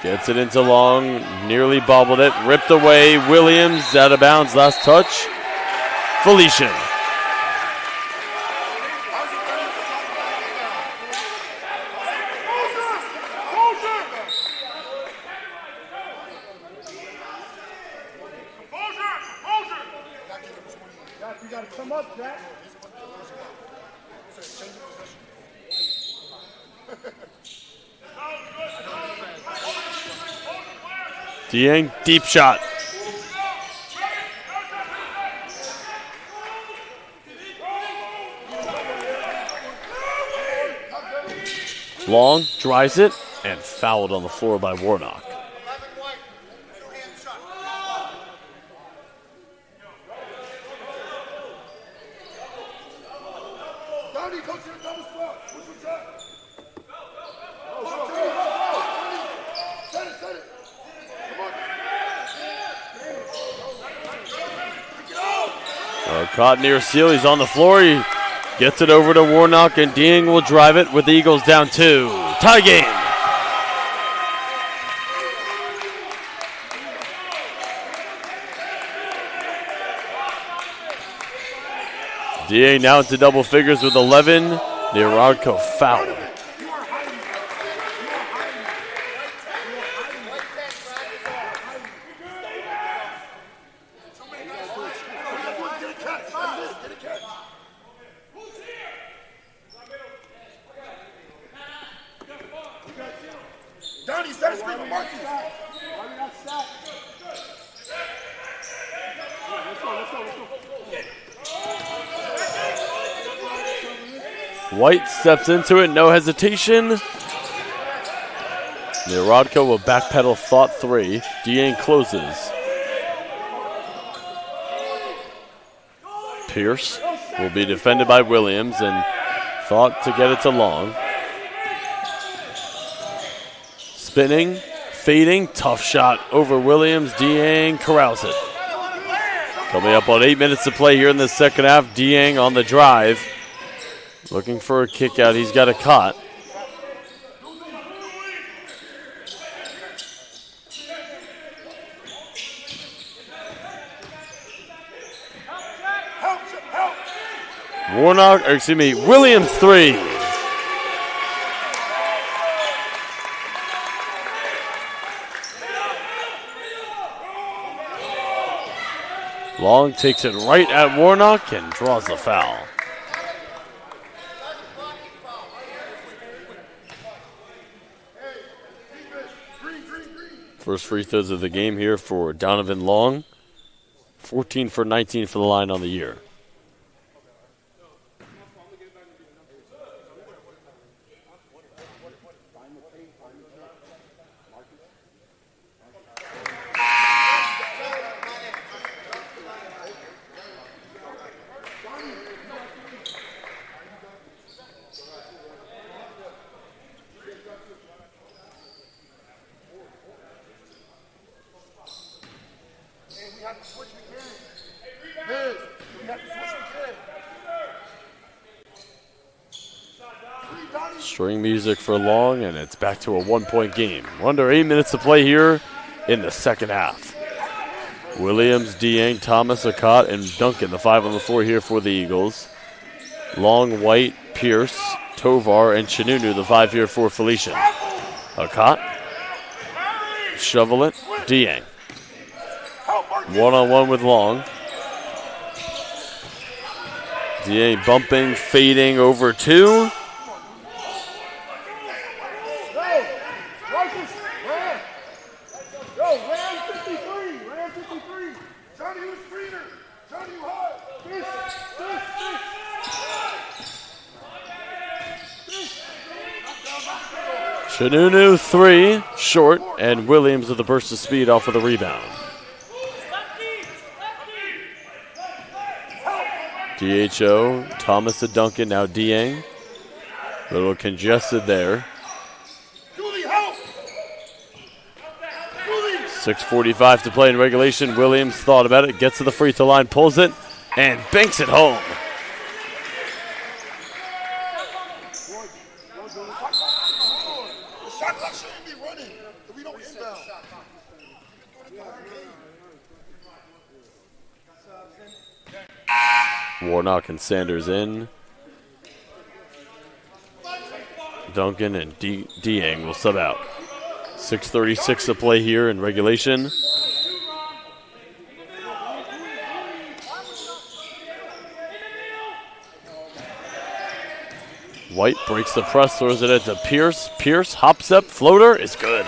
Gets it into long. Nearly bobbled it. Ripped away. Williams out of bounds. Last touch. Felician. Dieng, deep shot. Long, drives it, and fouled on the floor by Warnock. Donnie, go to the double spot. What's your shot? Set it. Come on. Caught near Seal. He's on the floor. He gets it over to Warnock, and Dieng will drive it with the Eagles down 2. Tie game. Dieng now into double figures with 11. Narodko foul. Donnie, set a screen for Marcus. White steps into it, no hesitation. Narodko will backpedal thought 3. Dieng closes. Pierce will be defended by Williams and thought to get it to Long. Spinning, fading, tough shot over Williams. Dieng corrals it. Coming up on 8 minutes to play here in the second half. Dieng on the drive. Looking for a kick out. He's got a caught. Williams 3. Long takes it right at Warnock and draws the foul. First free throws of the game here for Donovan Long. 14 for 19 for the line on the year. String music for Long, and it's back to a 1-point game. We're under 8 minutes to play here in the second half. Williams, Dieng, Thomas, Akot, and Duncan, the 5 on the floor here for the Eagles. Long, White, Pierce, Tovar, and Chinunu, the 5 here for Felician. Akot, shovel it, Dieng. One-on-one with Long. Dieng bumping, fading over 2. Chinunu 3, short, and Williams with a burst of speed off of the rebound. DHO, Thomas to Duncan, now Dieng. A little congested there. 6:45 to play in regulation. Williams thought about it, gets to the free throw line, pulls it, and banks it home. Warnock and Sanders in. Duncan and Dieng will sub out. 6:36 to play here in regulation. White breaks the press, throws it into Pierce. Pierce hops up, floater is good.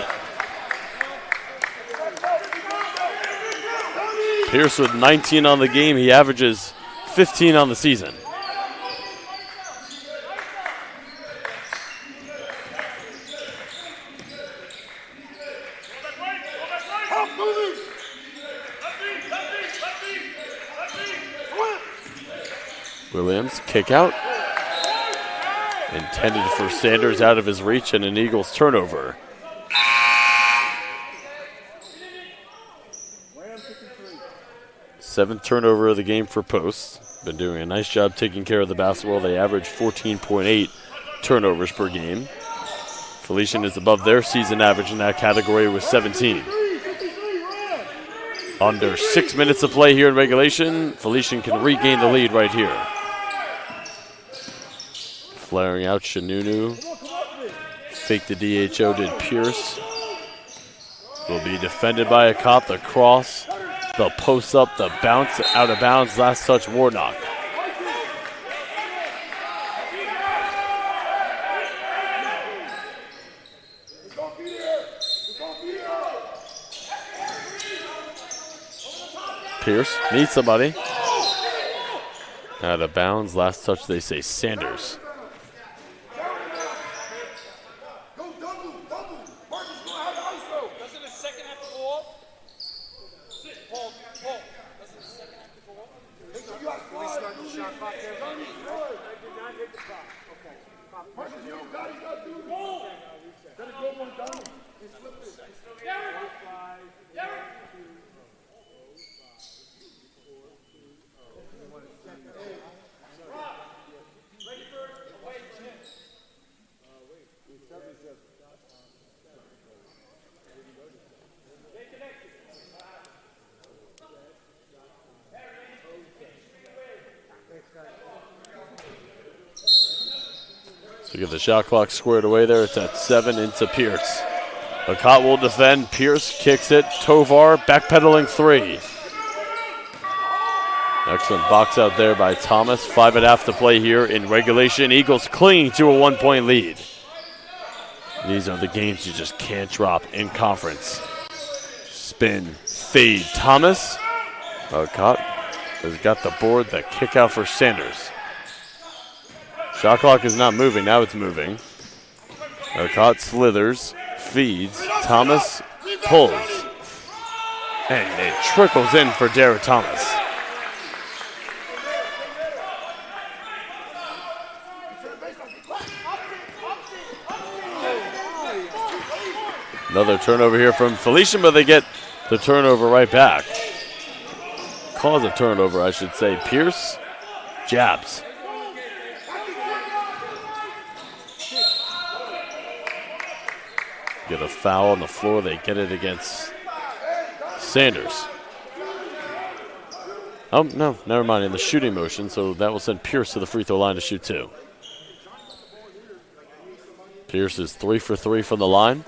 Pierce with 19 on the game. He averages 15 on the season. Williams, kick out. Intended for Sanders, out of his reach, and an Eagles turnover. Seventh turnover of the game for Post. Been doing a nice job taking care of the basketball. They average 14.8 turnovers per game. Felician is above their season average in that category with 17. Under 6 minutes of play here in regulation, Felician can regain the lead right here. Flaring out Shanunu. Fake the DHO did Pierce. Will be defended by a cop. The cross, the post up, the bounce out of bounds. Last touch, Warnock. Pierce needs somebody. Out of bounds. Last touch, they say Sanders. So get the shot clock squared away there. It's at 7 into Pierce. Lacotte will defend. Pierce kicks it. Tovar backpedaling 3. Excellent box out there by Thomas. 5.5 to play here in regulation. Eagles clinging to a 1-point lead. These are the games you just can't drop in conference. Spin, fade. Thomas. Lacotte has got the board. The kick out for Sanders. Shot clock is not moving. Now it's moving. Lacotte slithers, feeds. Thomas pulls. And it trickles in for Derek Thomas. Another turnover here from Felician, but they get the turnover right back. Cause a turnover, I should say. Pierce jabs. Get a foul on the floor. They get it against Sanders. Oh, no, never mind. In the shooting motion, so that will send Pierce to the free throw line to shoot 2. Pierce is 3 for 3 from the line.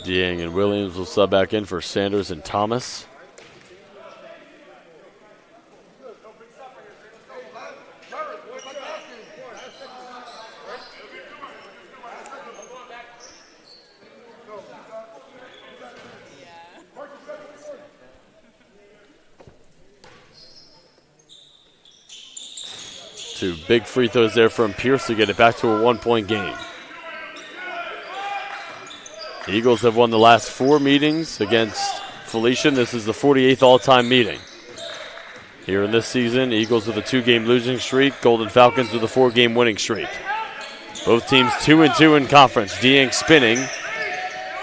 Dieng and Williams will sub back in for Sanders and Thomas. Two big free throws there from Pierce to get it back to a 1-point game. The Eagles have won the last 4 meetings against Felician. This is the 48th all-time meeting. Here in this season, Eagles with a 2-game losing streak, Golden Falcons with a 4-game winning streak. Both teams 2-2 in conference. Dieng spinning,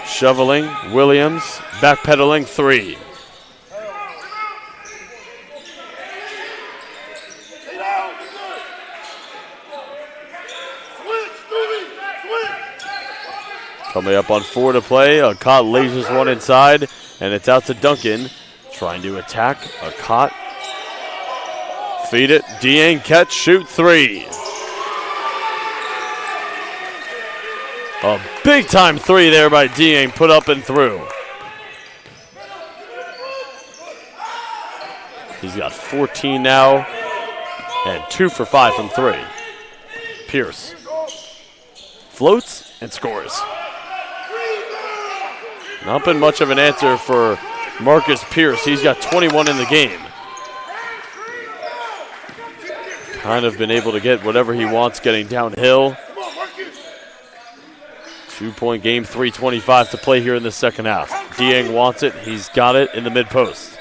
shoveling, Williams backpedaling 3. Coming up on 4 to play. Lacotte lasers one inside, and it's out to Duncan. Trying to attack. Lacotte. Feed it. Dieng catch, shoot 3. A big time 3 there by Dieng, put up and through. He's got 14 now, and 2 for 5 from 3. Pierce floats and scores. Not been much of an answer for Marcus Pierce. He's got 21 in the game. kind of been able to get whatever he wants getting downhill. 2-point game, 3:25 to play here in the second half. Dieng wants it. He's got it in the mid-post.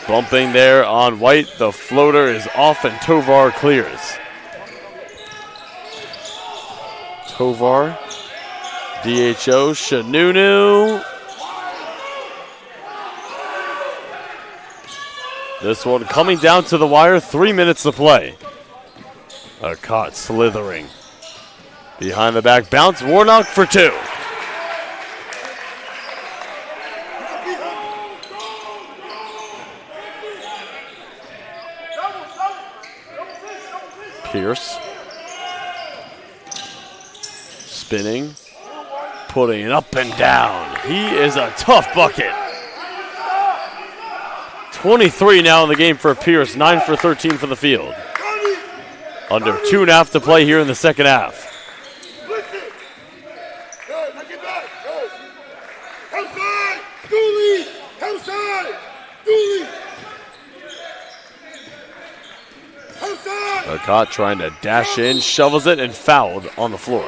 Bumping there on White. The floater is off and Tovar clears. Tovar, DHO, Shanunu. This one coming down to the wire, 3 minutes to play. A caught slithering. Behind the back bounce, Warnock for 2. Pierce. Spinning. Putting it up and down. He is a tough bucket. 23 now in the game for Pierce, 9 for 13 for the field. Under 2.5 to play here in the second half. Caught trying to dash in, shovels it, and fouled on the floor.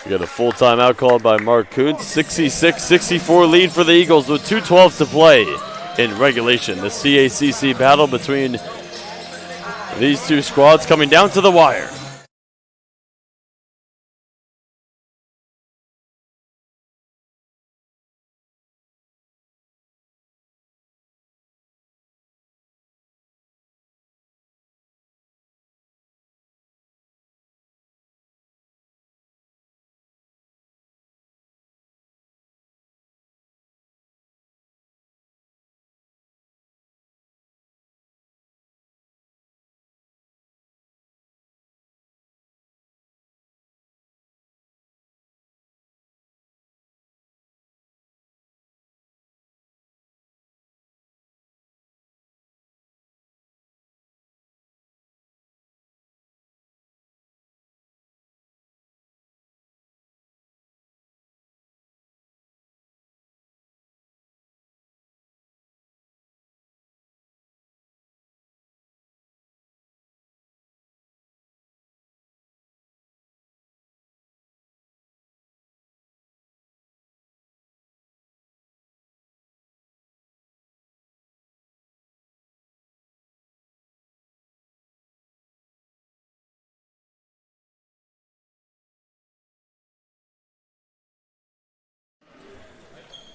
We got a full timeout called by Mark Kuntz. 66-64 lead for the Eagles with 2:12 to play in regulation. The CACC battle between these two squads coming down to the wire.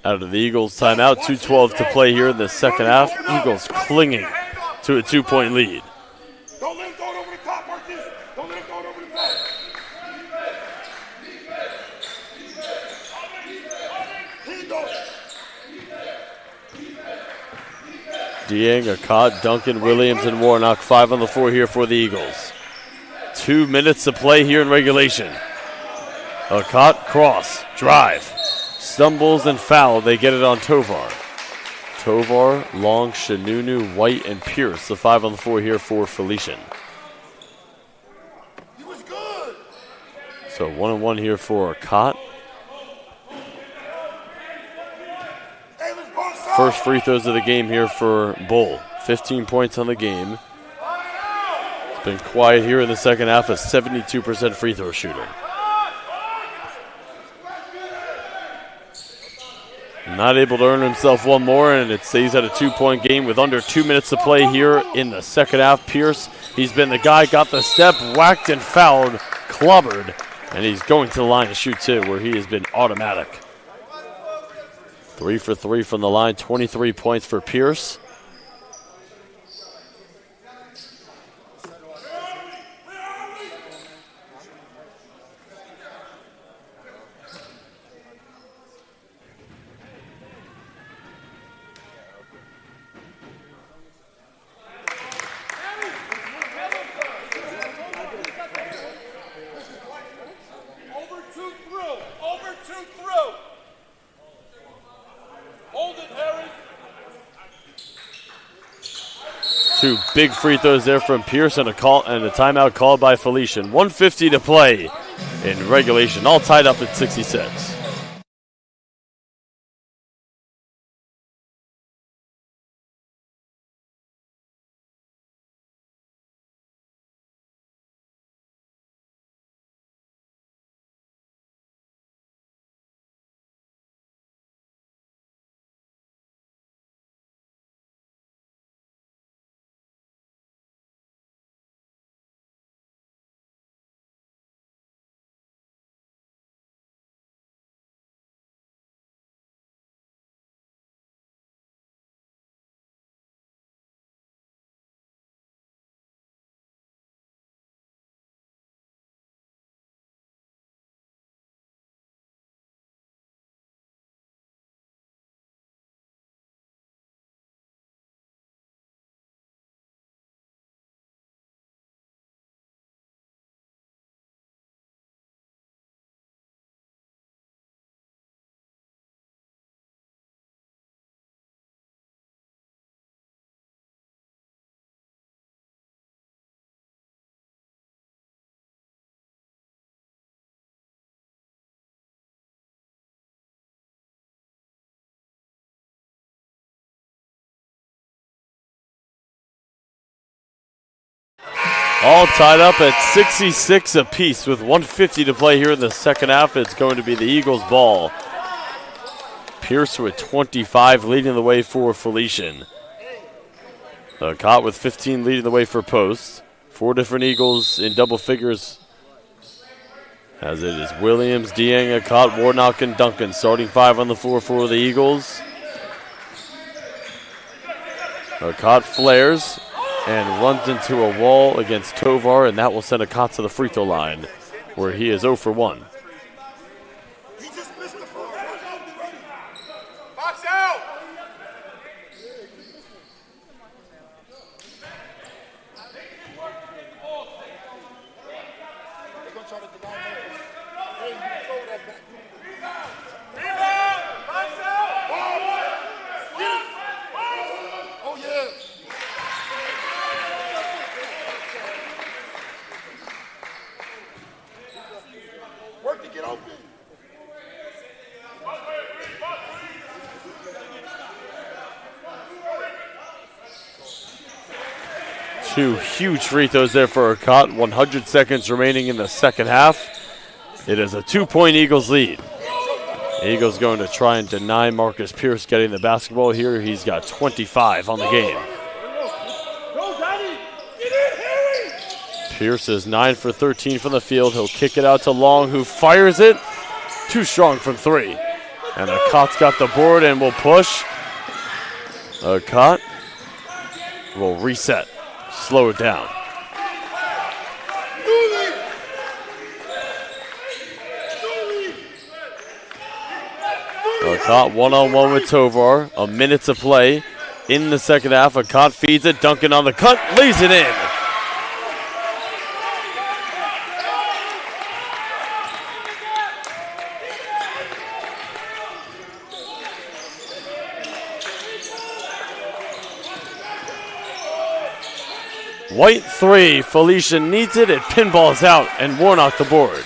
Out of the Eagles timeout, 2:12 to play here in the second half. Eagles clinging to a 2-point lead. Don't let him throw it over the top, Marcus. Don't let him throw it over the top. Here you go. Dieng, Akkad, Duncan, Williams, and Warnock, 5 on the floor here for the Eagles. 2 minutes to play here in regulation. Akkad, cross, drive. Stumbles and foul. They get it on Tovar. Tovar, Long, Shanunu, White, and Pierce. The 5 on the floor here for Felician. He was good. So 1-1 here for Akkad. First free throws of the game here for Bull. 15 points on the game. It's been quiet here in the second half. A 72% free throw shooter. Not able to earn himself one more, and it stays at a 2-point game with under 2 minutes to play here in the second half. Pierce, he's been the guy, got the step, whacked and fouled, clobbered, and he's going to the line to shoot 2, where he has been automatic. 3 for 3 from the line, 23 points for Pierce. Two big free throws there from Pierce and a timeout called by Felician. 1:50 to play in regulation, all tied up at 66. All tied up at 66 apiece with 1:50 to play here in the second half. It's going to be the Eagles' ball. Pierce with 25 leading the way for Felician. Cott with 15 leading the way for Post. Four different Eagles in double figures, as it is Williams, Dieng, Cott, Warnock, and Duncan. Starting five on the floor for the Eagles. Cott flares and runs into a wall against Tovar, and that will send Cott to the free throw line, where he is 0 for 1. He just missed the front. Box out! They're going to try to deny that. Hey, you throw that back. Rebound! Box out! Get it! Oh, yeah. Work to get open. Two huge free throws there for Cott. 100 seconds remaining in the second half. It is a 2-point Eagles lead. Eagles going to try and deny Marcus Pierce getting the basketball here. He's got 25 on the game. Pierce is 9 for 13 from the field. He'll kick it out to Long, who fires it. Too strong from three. And Cott's got the board and will push. Cott will reset. Slow it down. Cott one-on-one with Tovar. A minute to play in the second half. Cott feeds it. Duncan on the cut. Lays it in. White three. Felician needs it. It pinballs out and Warnock the board.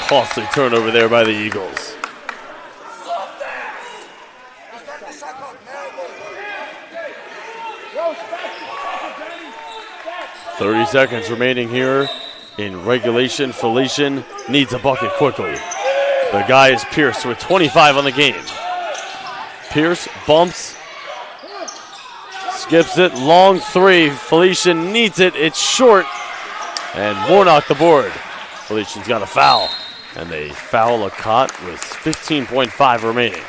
Costly turnover there by the Eagles. 30 seconds remaining here in regulation. Felician needs a bucket quickly. The guy is Pierce with 25 on the game. Pierce bumps, skips it, long three. Felician needs it, it's short, and Warnock the board. Felician's got a foul, and they foul Cott with 15.5 remaining.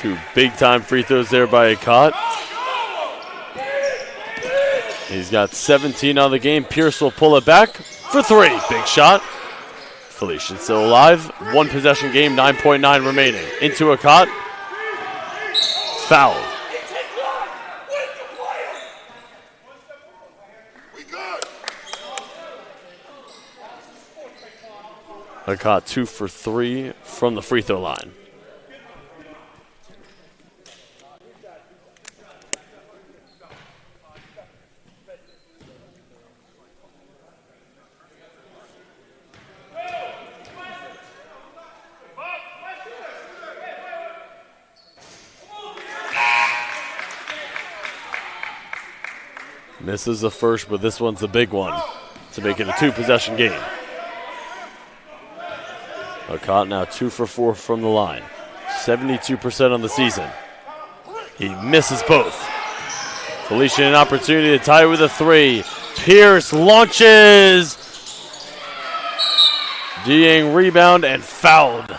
2 big-time free throws there by Akot. He's got 17 on the game. Pierce will pull it back for 3. Big shot. Felician still alive. 1 possession game, 9.9 remaining. Into Akot. Foul. Akot 2 for 3 from the free throw line. Misses the first, but this one's the big one to make it a 2-possession game. Akot now 2 for 4 from the line. 72% on the season. He misses both. Felician an opportunity to tie with a 3. Pierce launches. Dieng rebound and fouled.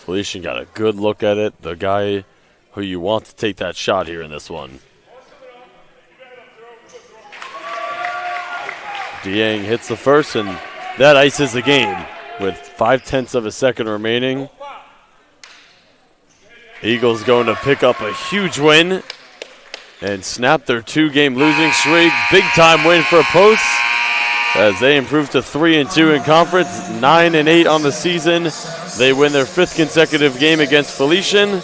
Felician got a good look at it. The guy who you want to take that shot here in this one. Dieng hits the first, and that ices the game with 0.5 of a second remaining. Eagles going to pick up a huge win and snap their 2-game losing streak. Big-time win for Post as they improve to 3-2 in conference, 9-8 on the season. They win their 5th consecutive game against Felician.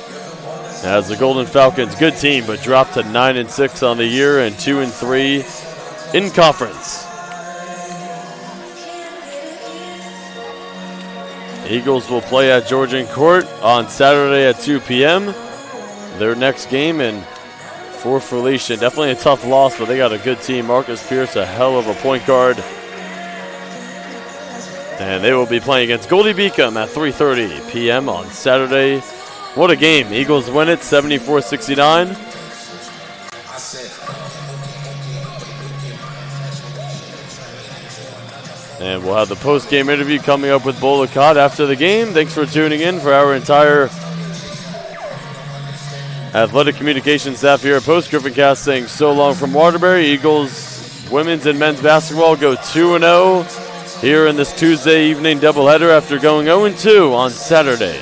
As the Golden Falcons, good team, but dropped to 9-6 on the year and 2-3 in conference. Eagles will play at Georgian Court on Saturday at 2 p.m. Their next game, and for Felician, definitely a tough loss, but they got a good team. Marcus Pierce, a hell of a point guard. And they will be playing against Goldie Beacom at 3:30 p.m. on Saturday. What a game. Eagles win it 74-69. And we'll have the post-game interview coming up with Bo Akot after the game. Thanks for tuning in for our entire athletic communication staff here at Post. Griffin Cast saying so long from Waterbury. Eagles women's and men's basketball go 2-0 here in this Tuesday evening doubleheader after going 0-2 on Saturday.